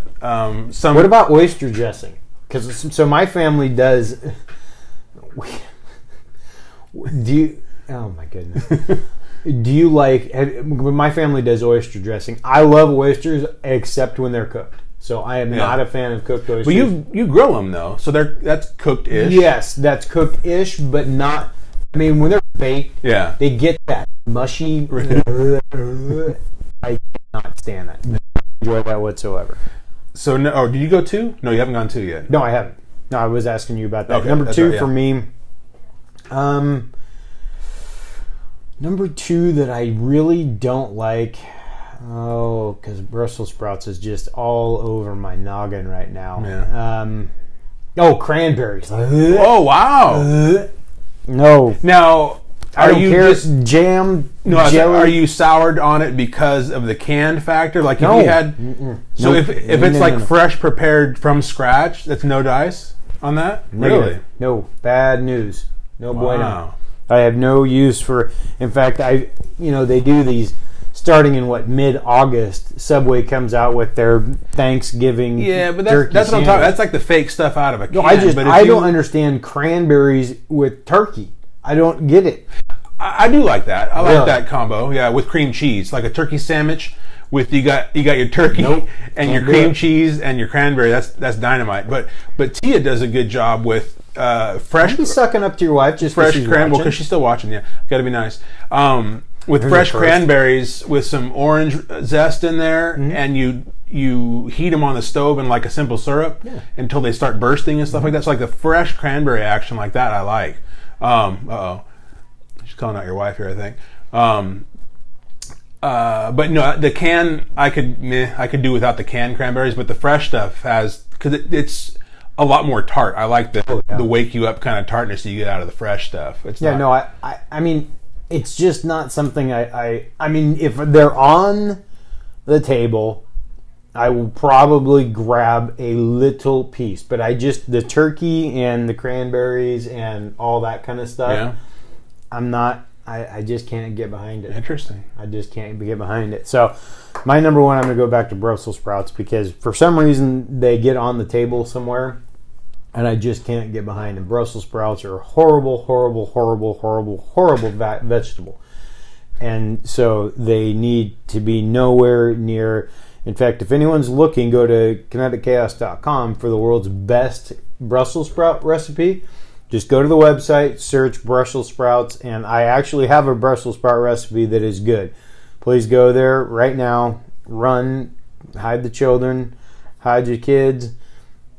What about oyster dressing? Because my family does. Do you? Oh my goodness. Do you like? My family does oyster dressing. I love oysters, except when they're cooked. So I am not a fan of cooked oysters. But you grill them though, so that's cooked-ish. Yes, that's cooked-ish, but not. I mean, when they're baked, they get that mushy. I cannot stand that. I don't enjoy that whatsoever. So did you go 2? No, you haven't gone 2 yet. No, I haven't. No, I was asking you about that. Okay, Number 2 for me. Number 2 that I really don't like, because Brussels sprouts is just all over my noggin right now. Yeah. Cranberries. Oh, wow. No. Now, I don't care. Just jam, jelly. Are you soured on it because of the canned factor? Like, if you had... So if it's fresh prepared from scratch, that's no dice on that? Negative. Really? No. Bad news. No bueno. I have no use for... In fact, they do these... Starting in mid-August, Subway comes out with their Thanksgiving. Yeah, but that's what I'm talking. That's like the fake stuff out of a can. No, I don't understand cranberries with turkey. I don't get it. I do like that. I like that combo. Yeah, with cream cheese, like a turkey sandwich with you got your turkey and your cream cheese and your cranberry. That's dynamite. But Tia does a good job with fresh. Be sucking up to your wife just fresh cranberry because she's still watching. Yeah, got to be nice. With fresh cranberries with some orange zest in there, and you heat them on the stove in like a simple syrup until they start bursting and stuff like that. So like the fresh cranberry action like that, I like. She's calling out your wife here, I think. But no, the can I could do without the canned cranberries, but the fresh stuff because it's a lot more tart. I like the wake you up kind of tartness that you get out of the fresh stuff. I mean. It's just not something I mean, if they're on the table, I will probably grab a little piece. But the turkey and the cranberries and all that kind of stuff, I just can't get behind it. Interesting. I just can't get behind it. So my number 1, I'm going to go back to Brussels sprouts because for some reason they get on the table somewhere. And I just can't get behind them. Brussels sprouts are a horrible vegetable. And so they need to be nowhere near. In fact, if anyone's looking, go to kineticchaos.com for the world's best Brussels sprout recipe. Just go to the website, search Brussels sprouts, and I actually have a Brussels sprout recipe that is good. Please go there right now. Run, hide the children, hide your kids,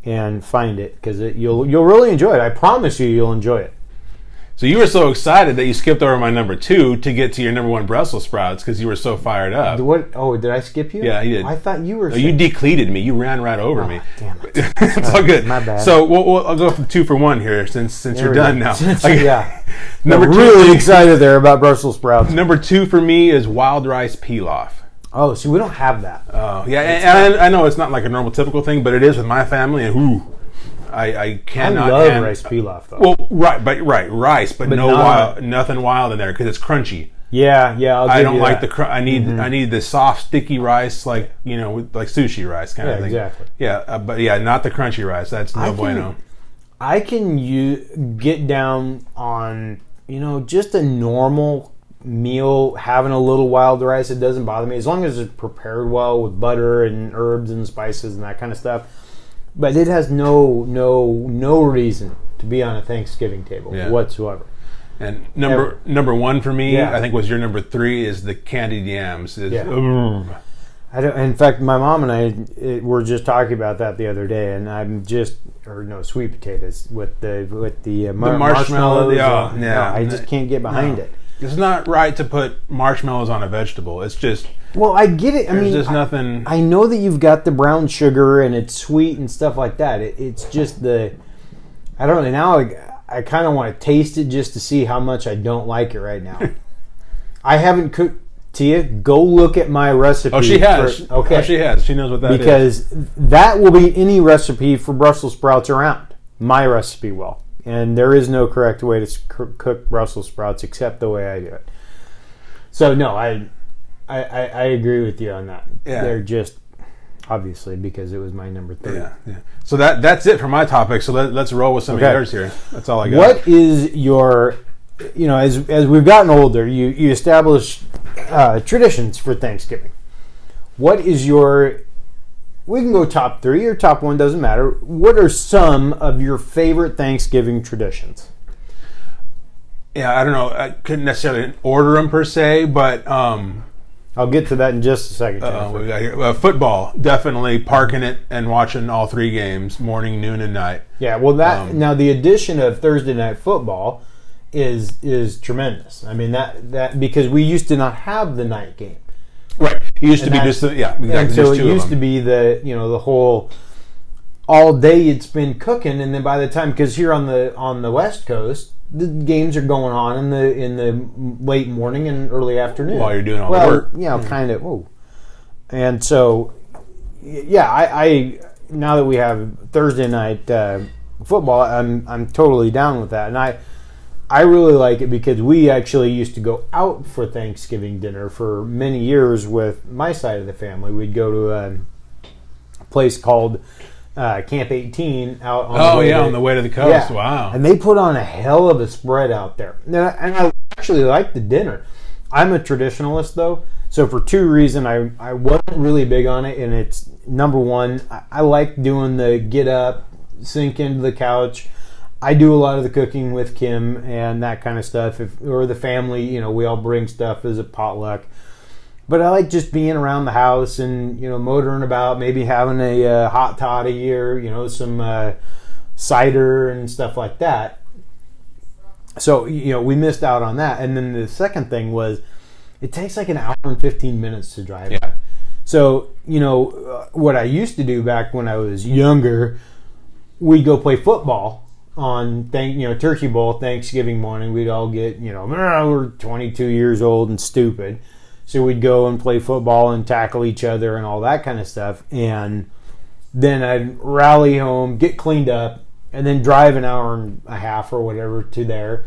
and find it because you'll really enjoy it. I promise you'll enjoy it. So you were so excited that you skipped over my number 2 to get to your number 1 Brussels sprouts because you were so fired up. What? Oh, did I skip you? Yeah, you did. I thought you were. No, you decleated me. You ran right over me. Damn it! It's all good. My bad. So I'll go for 2 for 1 here since you're done now. Yeah. Number I'm 2, really excited there about Brussels sprouts. Number 2 for me is wild rice pilaf. Oh, see, we don't have that. Oh, yeah, and I know it's not like a normal typical thing, but it is with my family, and I cannot. I love rice pilaf though. Well, rice, but nothing wild in there because it's crunchy. Yeah. I don't like the. I need the soft, sticky rice, like like sushi rice kind of thing. Exactly. Yeah, but not the crunchy rice. That's no bueno. I can get down on just a normal meal, having a little wild rice. It doesn't bother me as long as it's prepared well with butter and herbs and spices and that kind of stuff. But it has no reason to be on a Thanksgiving table whatsoever. And number 1 for me, I think was your number 3, is the candied yams. I don't. In fact, my mom and I were just talking about that the other day, and sweet potatoes with the marshmallows. I just can't get behind it. It's not right to put marshmallows on a vegetable. It's just... Well, I get it. There's just nothing... I know that you've got the brown sugar and it's sweet and stuff like that. It's just the... I don't know. Now I kind of want to taste it just to see how much I don't like it right now. I haven't cooked... Tia, go look at my recipe. Oh, she has. Okay. Oh, she has. She knows what that is. Because that will be any recipe for Brussels sprouts around. My recipe will. And there is no correct way to cook Brussels sprouts except the way I do it. So no, I agree with you on that. Yeah. They're just obviously because it was my number 3. Yeah. So that's it for my topic. So let's roll with some of yours here. That's all I got. What is your as we've gotten older, you establish traditions for Thanksgiving. What is your... We can go top 3 or top 1, doesn't matter. What are some of your favorite Thanksgiving traditions? Yeah, I don't know. I couldn't necessarily order them per se, but... I'll get to that in just a second. We got here. Football, definitely parking it and watching all 3 games, morning, noon, and night. Yeah, well, now the addition of Thursday Night Football is tremendous. I mean that because we used to not have the night game. Right. It used to be just exactly. And so it used to be the whole all day you'd spend cooking, and then by the time, because here on the West Coast, the games are going on in the late morning and early afternoon while you're doing all the work. Kind of. Whoa. And so, I now that we have Thursday night football, I'm totally down with that, and I really like it because we actually used to go out for Thanksgiving dinner for many years with my side of the family. We'd go to a place called Camp 18 out on the way to the coast. Yeah. Wow. And they put on a hell of a spread out there. And I actually like the dinner. I'm a traditionalist, though. So for two reasons, I wasn't really big on it. And it's, number one, I like doing the get up, sink into the couch. I do a lot of the cooking with Kim and that kind of stuff. Or the family, we all bring stuff as a potluck. But I like just being around the house and, motoring about, maybe having a hot toddy or, some cider and stuff like that. So, we missed out on that. And then the second thing was, it takes like an hour and 15 minutes to drive. Yeah. So, what I used to do back when I was younger, we'd go play football on Turkey Bowl Thanksgiving morning. We'd all get, we're 22 years old and stupid. So we'd go and play football and tackle each other and all that kind of stuff. And then I'd rally home, get cleaned up, and then drive an hour and a half or whatever to there.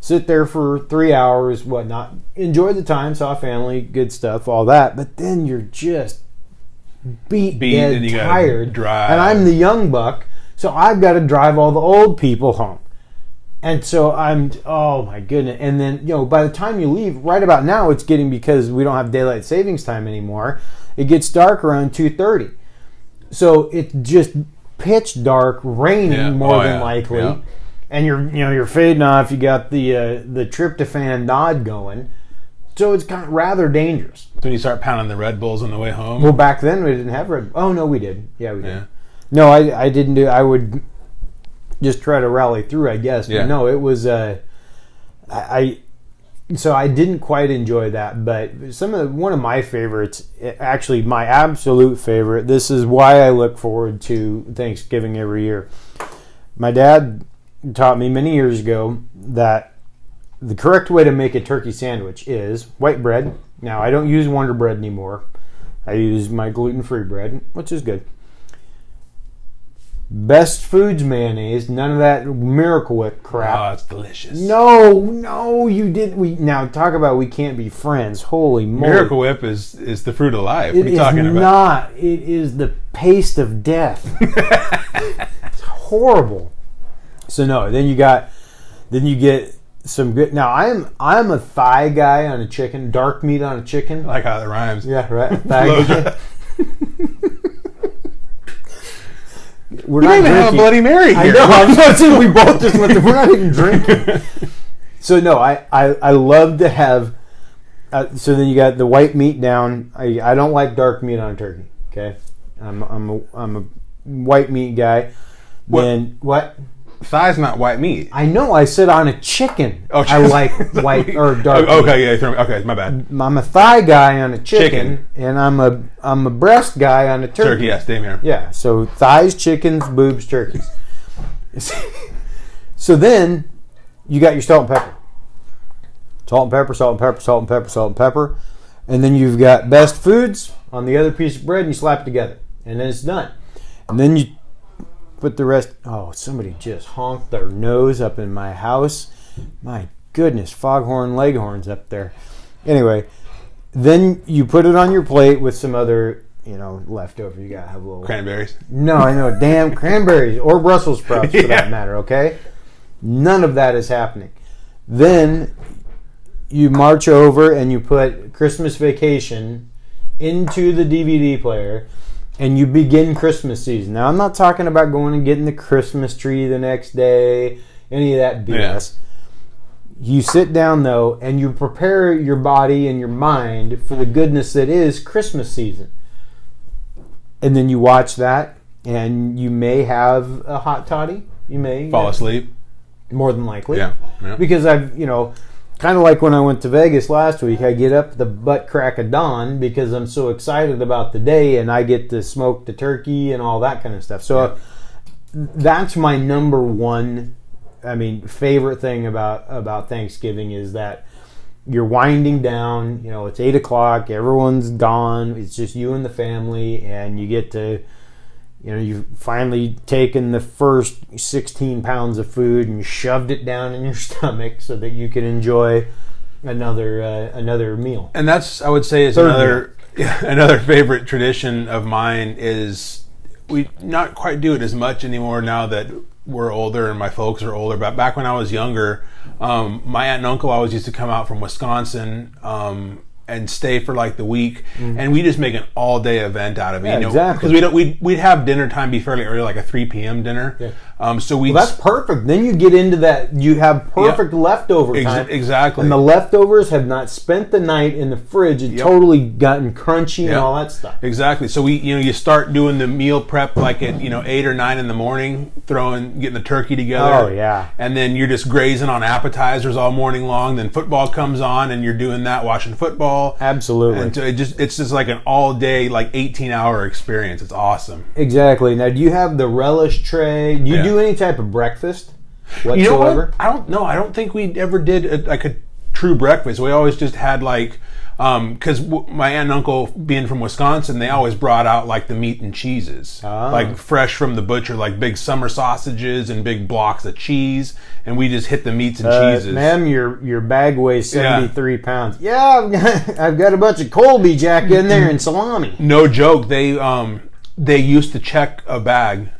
Sit there for 3 hours, whatnot. Enjoy the time, saw family, good stuff, all that. But then you're just beat dead and you tired. Drive. And I'm the young buck, so I've got to drive all the old people home. And so oh my goodness. And then, by the time you leave, right about now, it's getting, because we don't have daylight savings time anymore, it gets dark around 2:30. So it's just pitch dark, raining more than likely. Yeah. And you're fading off. You got the tryptophan nod going. So it's kind of rather dangerous. So when you start pounding the Red Bulls on the way home? Well, back then we didn't have Red Bulls. Oh, no, we did. Yeah, we did. Yeah. No, I didn't do. I would just try to rally through, I guess. But no, it was so I didn't quite enjoy that. But one of my favorites, actually my absolute favorite. This is why I look forward to Thanksgiving every year. My dad taught me many years ago that the correct way to make a turkey sandwich is white bread. Now, I don't use Wonder Bread anymore. I use my gluten-free bread, which is good. Best Foods mayonnaise, none of that Miracle Whip crap. Oh, it's delicious. No, you didn't. Now, talk about we can't be friends. Holy moly. Miracle Whip is the fruit of life. What are you talking about? It is not. It is the paste of death. It's horrible. So no, then you get some good. Now I'm a thigh guy on a chicken, dark meat on a chicken. I like how it rhymes. Yeah, right. Thigh guy. We're not even drinking. have a Bloody Mary here. I know. I'm not saying we both just went. We're not even drinking. So no, I love to have. So then you got the white meat down. I don't like dark meat on a turkey. Okay, I'm a white meat guy. Then what? Thigh's not white meat. I know. I said on a chicken. Oh, I like white or dark. Okay, yeah. Okay, my bad. I'm a thigh guy on a chicken, and I'm a breast guy on a turkey. Turkey, yes, same here. Yeah. So thighs, chickens, boobs, turkeys. So then you got your salt and pepper. Salt and pepper, salt and pepper, salt and pepper, salt and pepper, and then you've got Best Foods on the other piece of bread, and you slap it together, and then it's done. And then you put the rest. Oh, somebody just honked their nose up in my house. My goodness, foghorn leghorns up there. Anyway, then you put it on your plate with some other, leftover. You gotta have a little cranberries. No, I know, damn cranberries or Brussels sprouts for that matter. Okay, none of that is happening. Then you march over and you put Christmas Vacation into the DVD player. And you begin Christmas season. Now, I'm not talking about going and getting the Christmas tree the next day, any of that BS. Yeah. You sit down, though, and you prepare your body and your mind for the goodness that is Christmas season. And then you watch that, and you may have a hot toddy. You may. Fall asleep. more than likely. Yeah. Because I've, kind of like when I went to Vegas last week, I get up the butt crack of dawn because I'm so excited about the day, and I get to smoke the turkey and all that kind of stuff. So that's my number one, favorite thing about Thanksgiving is that you're winding down. It's 8 o'clock, everyone's gone, it's just you and the family, and you get to, you've finally taken the first 16 pounds of food and shoved it down in your stomach so that you can enjoy another meal. And that's, I would say, is another favorite tradition of mine is we not quite do it as much anymore now that we're older and my folks are older. But back when I was younger, my aunt and uncle always used to come out from Wisconsin and stay for like the week, and we just make an all-day event out of it. Exactly. Because we'd have dinner time be fairly early, like a 3 p.m. dinner. Yeah. So that's perfect. Then you get into that. You have perfect leftover time. Exactly. And the leftovers have not spent the night in the fridge and totally gotten crunchy and all that stuff. Exactly. So you start doing the meal prep like at 8 or 9 in the morning, getting the turkey together. Oh yeah. And then you're just grazing on appetizers all morning long. Then football comes on, and you're doing that, watching football. Absolutely. And so it's just like an all day, like 18-hour experience. It's awesome. Exactly. Now, do you have the relish tray? Do you do any type of breakfast whatsoever? You know what? I don't know. I don't think we ever did a true breakfast. We always just had like, because my aunt and uncle, being from Wisconsin, they always brought out like the meat and cheeses, like fresh from the butcher, like big summer sausages and big blocks of cheese, and we just hit the meats and cheeses. Ma'am, your bag weighs 73 pounds. Yeah, I've got a bunch of Colby Jack in there and salami. No joke. They used to check a bag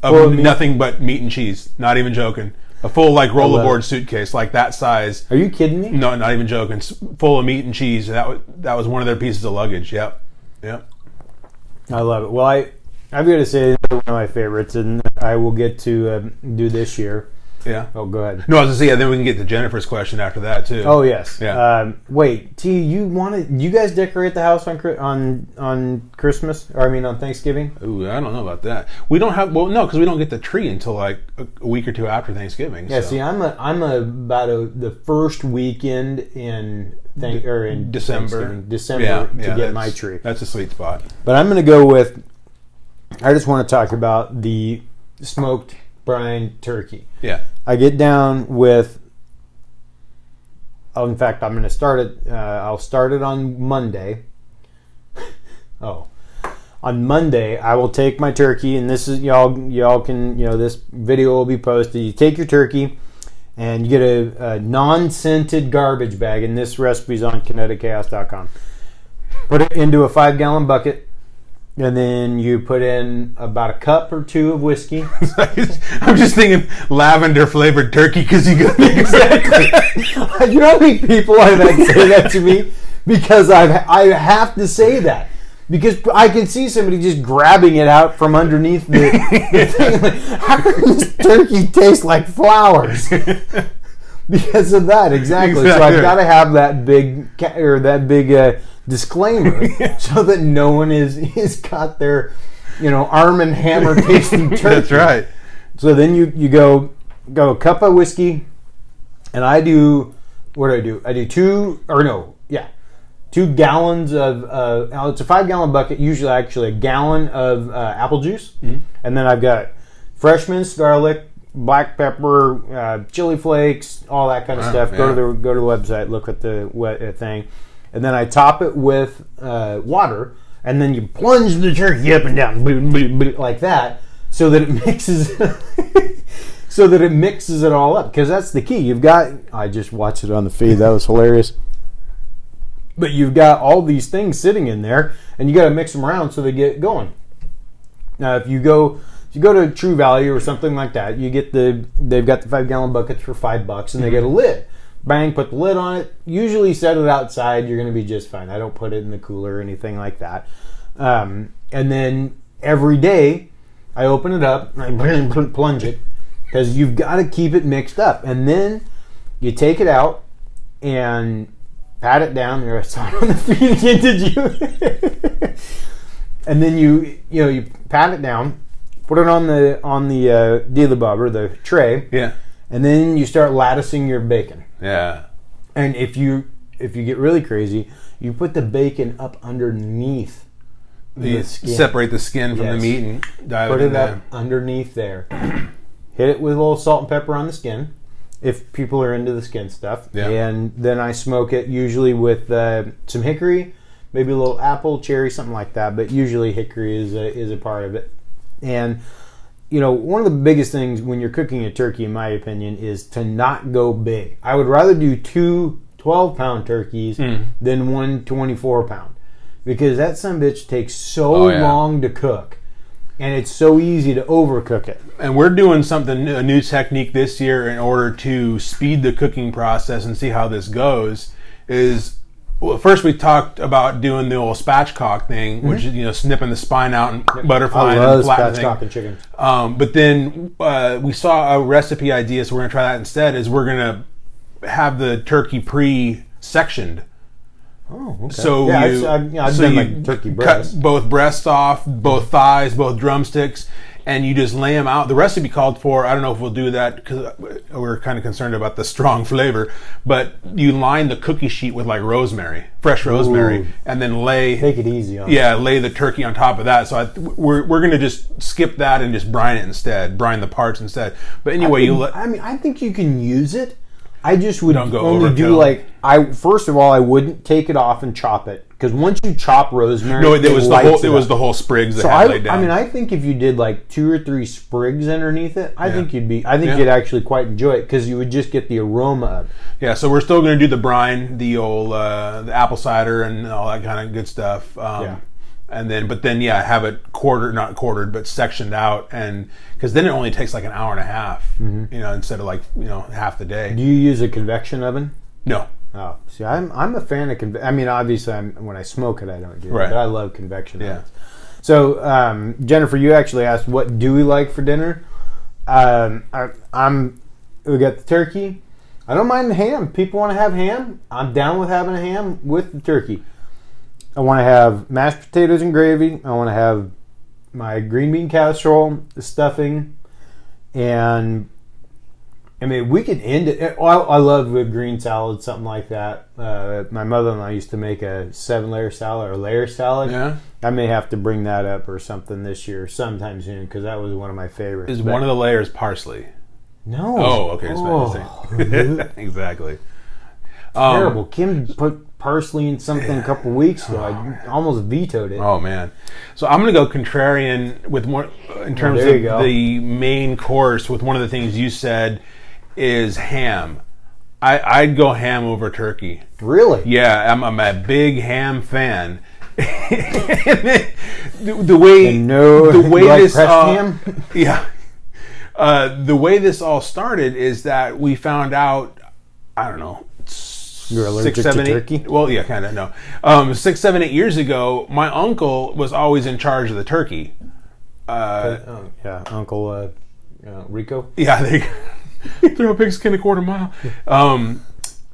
of nothing but meat and cheese. Not even joking. A full like rollerboard suitcase, like that size. Are you kidding me? No, not even joking. Full of meat and cheese. That was one of their pieces of luggage. Yep. I love it. Well, I've got to say one of my favorites, and I will get to do this year. Yeah. Oh, go ahead. No, I was gonna say then we can get to Jennifer's question after that too. Oh yes. Yeah. Wait, T, you guys decorate the house on Christmas? Or on Thanksgiving? Ooh, I don't know about that. We don't have because we don't get the tree until like a week or two after Thanksgiving. Yeah. So. See, I'm about the first weekend in December to get my tree. That's a sweet spot. But I'm going to go with. I just want to talk about the smoked brine turkey. Yeah. I get down with. In fact, I'm going to start it. I'll start it on Monday. On Monday, I will take my turkey, and this is y'all can this video will be posted. You take your turkey, and you get a non-scented garbage bag, and this recipe's on kineticchaos.com. Put it into a 5-gallon bucket. And then you put in about a cup or two of whiskey. I'm just thinking lavender flavored turkey because you got exactly. You know how many people I've had say that to me? Because I have to say that. Because I can see somebody just grabbing it out from underneath the thing. Like, how can this turkey taste like flowers? Because of that, exactly. So I've got to have that big disclaimer so that no one is got their Arm and Hammer tasting turkey. That's right. So then you go a cup of whiskey, and I do what do? I do 2 gallons of it's a 5-gallon bucket, usually actually a gallon of apple juice, and then I've got fresh minced garlic, black pepper, chili flakes, all that kind of stuff. Go to the website, look at the thing. And then I top it with water, and then you plunge the turkey up and down, like that, so that it mixes it all up. Because that's the key. I just watched it on the feed. That was hilarious. But you've got all these things sitting in there, and you got to mix them around so they get going. Now, if you go to True Value or something like that, they've got the 5-gallon buckets for $5, and they get a lid. Bang, put the lid on it. Usually set it outside. You're going to be just fine. I don't put it in the cooler or anything like that. And then every day I open it up and I plunge it because you've got to keep it mixed up. And then you take it out and pat it down. There, I saw it on the feed again. Did you? And then you pat it down, put it on the dealer bobber, the tray. Yeah. and then you start latticing your bacon. Yeah. And if you get really crazy, you put the bacon up underneath the skin. Separate the skin from the meat and dive put it in it up underneath there. Hit it with a little salt and pepper on the skin, if people are into the skin stuff. Yeah. And then I smoke it usually with some hickory, maybe a little apple, cherry, something like that. But usually hickory is a part of it. And one of the biggest things when you're cooking a turkey, in my opinion, is to not go big. I would rather do 2 12-pound turkeys than one 24-pound. Because that sumbitch takes so long to cook, and it's so easy to overcook it. And we're doing a new technique this year in order to speed the cooking process and see how this goes. First we talked about doing the old spatchcock thing, which is snipping the spine out and butterflying and flattening. Spatchcock and chicken. But then we saw a recipe idea, so we're going to try that instead. Is we're going to have the turkey pre-sectioned. Oh, okay. So I've done like turkey breast. Cut both breasts off, both thighs, both drumsticks, and you just lay them out. The recipe called for, I don't know if we'll do that because we're kind of concerned about the strong flavor, but you line the cookie sheet with like rosemary, fresh rosemary, and then take it easy on lay the turkey on top of that. So we're going to just skip that and just brine it instead, brine the parts instead. But anyway, I think you can use it. I just would only overkill. do first of all, I wouldn't take it off and chop it, because once you chop rosemary, it was the whole sprigs that had laid down. I think if you did like 2 or 3 sprigs underneath it, I think you'd actually quite enjoy it, because you would just get the aroma of it. Yeah, so we're still going to do the brine, the old the apple cider and all that kind of good stuff. And then, have it not quartered, but sectioned out, and because then it only takes like an hour and a half, instead of half the day. Do you use a convection oven? No. Oh, see, I'm a fan of convection. I mean, obviously, when I smoke it, I don't do it, but I love convection ovens. So, Jennifer, you actually asked, what do we like for dinner? We got the turkey. I don't mind the ham. People want to have ham. I'm down with having a ham with the turkey. I want to have mashed potatoes and gravy. I want to have my green bean casserole, the stuffing, and I mean, we could end it. I love with green salad, something like that. My mother-in-law used to make a 7-layer salad or layer salad. Yeah. I may have to bring that up or something this year sometime soon, because that was one of my favorites. Is one of the layers parsley? No. Oh, okay. Exactly. Terrible. Kim put parsley in something a couple weeks ago. I almost vetoed it. Oh man! So I'm going to go contrarian with more in terms of the main course. With one of the things you said is ham. I'd go ham over turkey. Really? Yeah, I'm a big ham fan. the way this ham? Yeah. The way this all started is that we found out, I don't know, you're allergic to turkey? Well, yeah, kind of, no. 6, 7, 8 years ago, my uncle was always in charge of the turkey. Uncle Rico? Yeah, they threw a pigskin a quarter mile.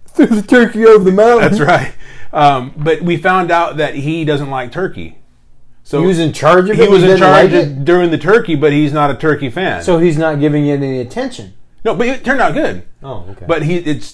Threw the turkey over the mountain. That's right. But we found out that he doesn't like turkey. So he was in charge of it? He was in charge during the turkey, but he's not a turkey fan. So he's not giving it any attention? No, but it turned out good. Oh, okay. But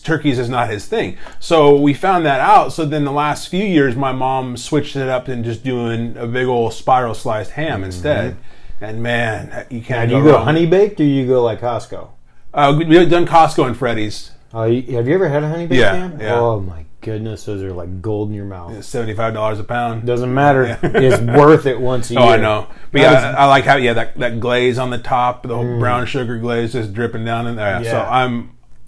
turkeys is not his thing. So we found that out. So then the last few years, my mom switched it up and just doing a big old spiral sliced ham instead. And man, you can't. Do you go honey baked or you go like Costco? We've done Costco and Freddy's. Have you ever had a honey baked ham? Yeah. Oh my goodness, those are like gold in your mouth. $75 a pound. Doesn't matter. It's worth it once a year. Oh, I know. But I like how that glaze on the top, the whole brown sugar glaze just dripping down in there. Yeah. So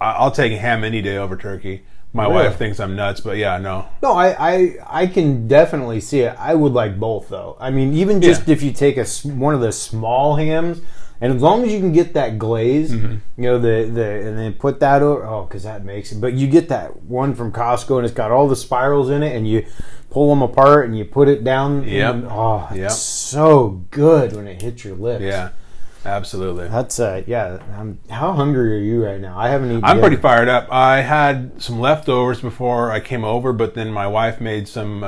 I'll take ham any day over turkey. My wife thinks I'm nuts, but no. No, I can definitely see it. I would like both though. I mean, even just if you take one of the small hams, and as long as you can get that glaze, and then put that over, because that makes it. But you get that one from Costco, and it's got all the spirals in it, and you pull them apart, and you put it down. It's so good when it hits your lips. Yeah, absolutely. That's how hungry are you right now? I haven't eaten. I'm pretty fired up. I had some leftovers before I came over, but then my wife made some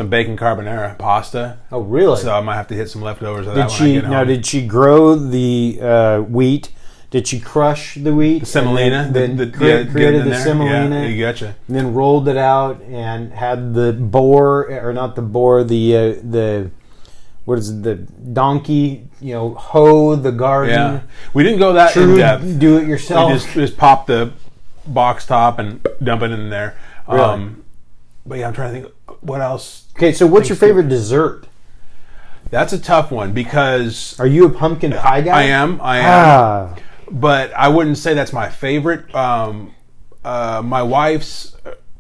bacon carbonara pasta. Oh, really? So I might have to hit some leftovers of that one. Did she grow the wheat Did she crush the wheat? The semolina? Then created the semolina. Yeah, you gotcha. And then rolled it out and had the boar, or not the boar, the what is it, the donkey, hoe the garden. Yeah. We didn't go that in depth. Do it yourself. We just pop the box top and dump it in there. Really? But yeah, I'm trying to think what else. Okay, so what's your favorite dessert? That's a tough one because... Are you a pumpkin pie guy? I am. But I wouldn't say that's my favorite. My wife's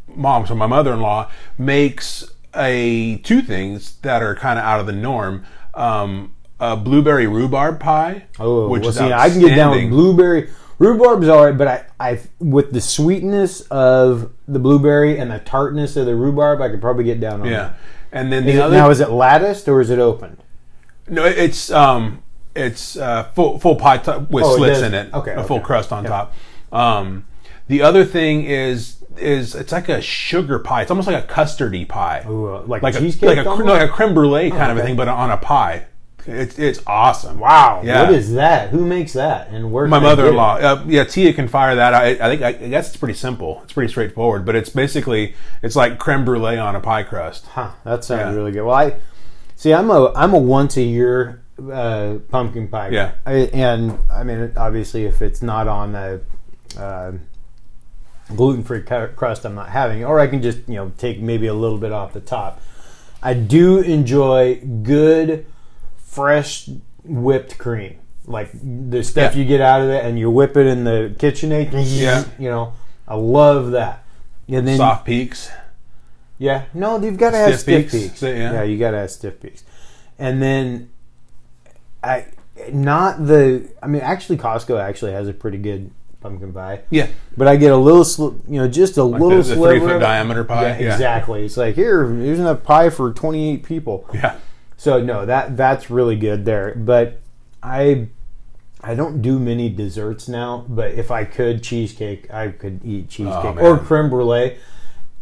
mom, so my mother-in-law, makes two things that are kind of out of the norm. A blueberry rhubarb pie, which is outstanding. I can get down with blueberry. Rhubarb's all right, but I with the sweetness of the blueberry and the tartness of the rhubarb, I could probably get down on it. Yeah. And then now, is it latticed or is it opened? No, it's full pie with slits in it. Okay, a full crust on top. The other thing is it's like a sugar pie. It's almost like a custardy pie. Ooh, like cheesecake, like a creme brulee kind of a thing, but on a pie. It's awesome. Wow. Yeah. What is that? Who makes that? And where? My mother-in-law. Tia can fire that. I guess it's pretty simple. It's pretty straightforward. But it's like creme brulee on a pie crust. Huh. That sounds really good. Well, I'm a once a year pumpkin pie guy. Yeah. And I mean, obviously, if it's not on a gluten-free crust, I'm not having it. Or I can just take maybe a little bit off the top. I do enjoy good, fresh whipped cream, like the stuff you get out of it, and you whip it in the KitchenAid. I love that. And then soft peaks. Yeah, no, you've got to have stiff peaks. Yeah, you got to have stiff peaks. And then actually Costco actually has a pretty good pumpkin pie. Yeah, but I get a little, just a like little sliver. 3-foot diameter pie. Yeah, exactly. It's like here's enough pie for 28 people. Yeah. So no, that's really good there. But I don't do many desserts now. But if I could cheesecake, I could eat cheesecake or creme brulee.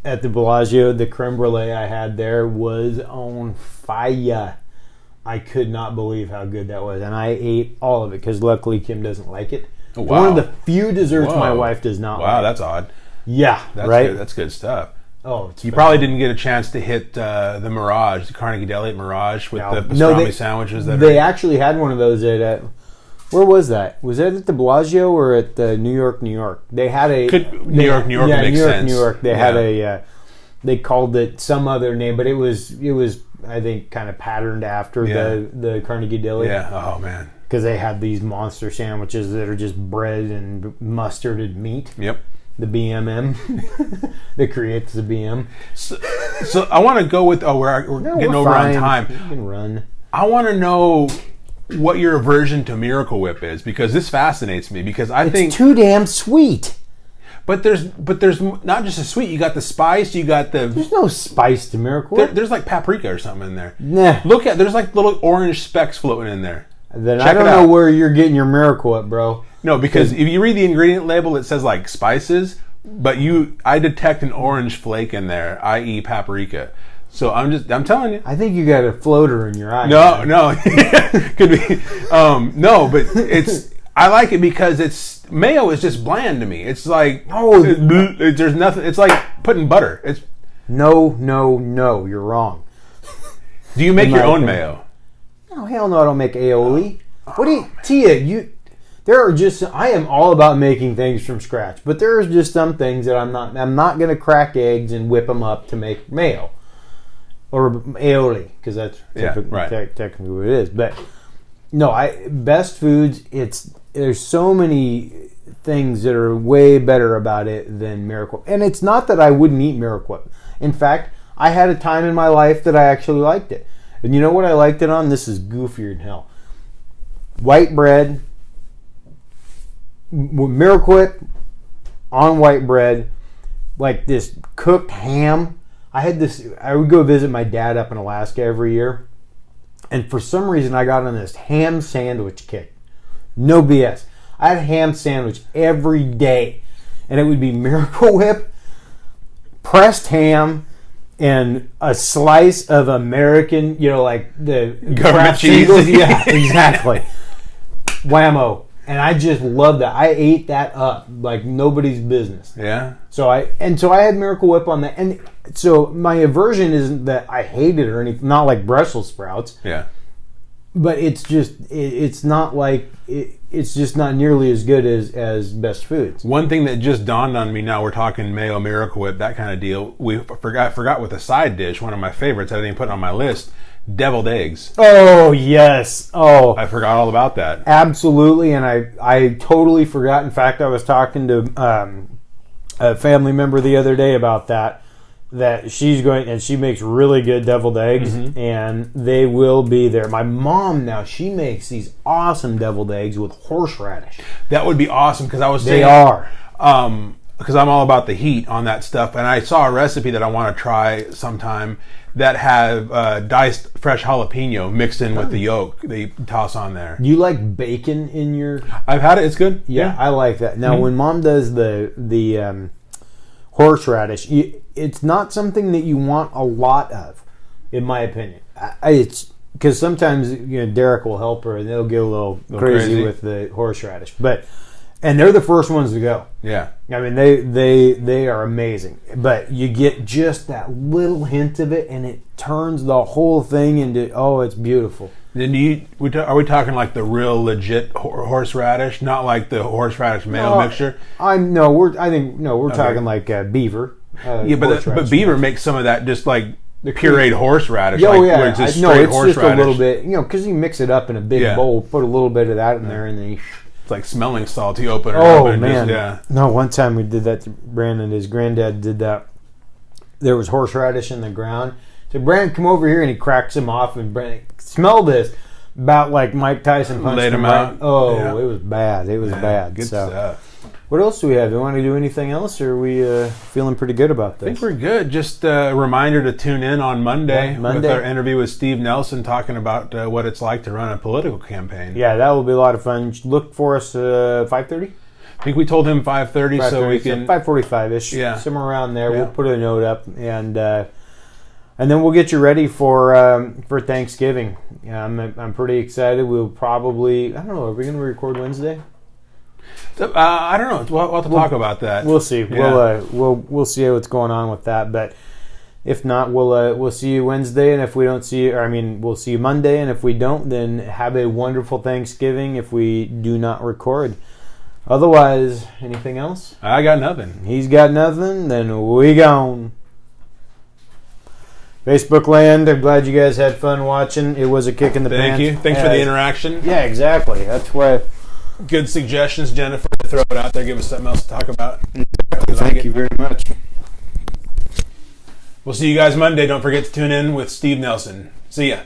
At the Bellagio, the creme brulee I had there was on fire. I could not believe how good that was, and I ate all of it because luckily Kim doesn't like it. Oh, wow. One of the few desserts my wife does not like. Wow, that's odd. Yeah, that's right. Good. That's good stuff. Oh, you probably didn't get a chance to hit the Mirage, the Carnegie Deli Mirage with the pastrami sandwiches. They actually had one of those at. Where was that? Was that at the Bellagio or at the New York? They had a New York. Yeah, makes sense. New York. They had a. They called it some other name, but it was I think kind of patterned after the Carnegie Deli. Yeah. Oh man. Because they had these monster sandwiches that are just bread and mustarded meat. Yep. The BMM that creates the BM. So I want to go with. We're getting over on time. You can run. I want to know what your aversion to Miracle Whip is, because this fascinates me. Because I think it's too damn sweet. But there's not just a sweet. You got the spice. You got the. There's no spice to Miracle Whip. There's like paprika or something in there. Nah. There's like little orange specks floating in there. Then I don't know where you're getting your Miracle Whip, bro. No, because if you read the ingredient label, it says like spices, but I detect an orange flake in there, i.e. paprika. So I'm telling you. I think you got a floater in your eye. No, could be. No, but I like it because mayo is just bland to me. It's like there's nothing. It's like putting butter. It's no, you're wrong. Do you make your own mayo? No, hell no, I don't make aioli. What do you, Tia? I am all about making things from scratch, but there are just some things that I'm not going to crack eggs and whip them up to make mayo or aioli, because that's technically what it is. But no, best foods. There's so many things that are way better about it than Miracle. And it's not that I wouldn't eat Miracle Whip. In fact, I had a time in my life that I actually liked it. And you know what I liked it on? This is goofier than hell. White bread, Miracle Whip on white bread, like this cooked ham. I would go visit my dad up in Alaska every year, and for some reason I got on this ham sandwich kick. No BS. I had a ham sandwich every day, and it would be Miracle Whip, pressed ham, and a slice of American, like the government cheese. Yeah, exactly. Whammo. And I just love that. I ate that up like nobody's business. Yeah. So I had Miracle Whip on that. And so my aversion isn't that I hate it or anything. Not like Brussels sprouts. Yeah. But it's just it's not like it's just not nearly as good as Best Foods. One thing that just dawned on me now, we're talking mayo, Miracle Whip, that kind of deal. We forgot with a side dish, one of my favorites I didn't even put on my list, deviled eggs. Oh yes. Oh, I forgot all about that. Absolutely, and I totally forgot. In fact, I was talking to a family member the other day about that she's going, and she makes really good deviled eggs, and they will be there. My mom now, she makes these awesome deviled eggs with horseradish. That would be awesome, because I was saying... They are. Because I'm all about the heat on that stuff, and I saw a recipe that I want to try sometime that have diced fresh jalapeno mixed in with the yolk they toss on there. Do you like bacon in your... I've had it. It's good. Yeah. I like that. Now, when Mom does the horseradish, it's not something that you want a lot of, in my opinion. It's because sometimes Derek will help her and they'll get a little crazy with the horseradish, and they're the first ones to go. Yeah, I mean they are amazing, but you get just that little hint of it, and it turns the whole thing into it's beautiful. Then are we talking like the real legit horseradish, not like the horseradish mayo mixture? We're talking like beaver. But beaver makes some of that just like pureed horseradish. Where it's just it's just a little bit, because you mix it up in a big bowl, put a little bit of that in there, and then it's like smelling salty. Open it up. Oh man! No, one time we did that to Brandon. His granddad did that. There was horseradish in the ground. So Brandon, come over here, and he cracks him off. And Brandon, smell this. About like Mike Tyson punched him out. Right. Oh, it was bad. It was bad. Good stuff. What else do we have? Do you want to do anything else, or are we feeling pretty good about this? I think we're good. Just a reminder to tune in on Monday with our interview with Steve Nielsen, talking about what it's like to run a political campaign. Yeah, that will be a lot of fun. Look for us 5:30. I think we told him 5:30, so we can 5:45ish. Yeah, somewhere around there. Yeah. We'll put a note up, and then we'll get you ready for Thanksgiving. I'm pretty excited. We'll probably, I don't know, are we going to record Wednesday? I don't know. We'll have to talk about that. We'll see. Yeah. We'll see what's going on with that. But if not, we'll see you Wednesday. And if we don't see you, we'll see you Monday. And if we don't, then have a wonderful Thanksgiving. If we do not record, otherwise, anything else? I got nothing. He's got nothing. Then we gone. Facebook land, I'm glad you guys had fun watching. It was a kick in the pants. Thank you. Thanks for the interaction. Yeah, exactly. That's why. Good suggestions, Jennifer, to throw it out there. Give us something else to talk about. Thank you very much. We'll see you guys Monday. Don't forget to tune in with Steve Nielsen. See ya.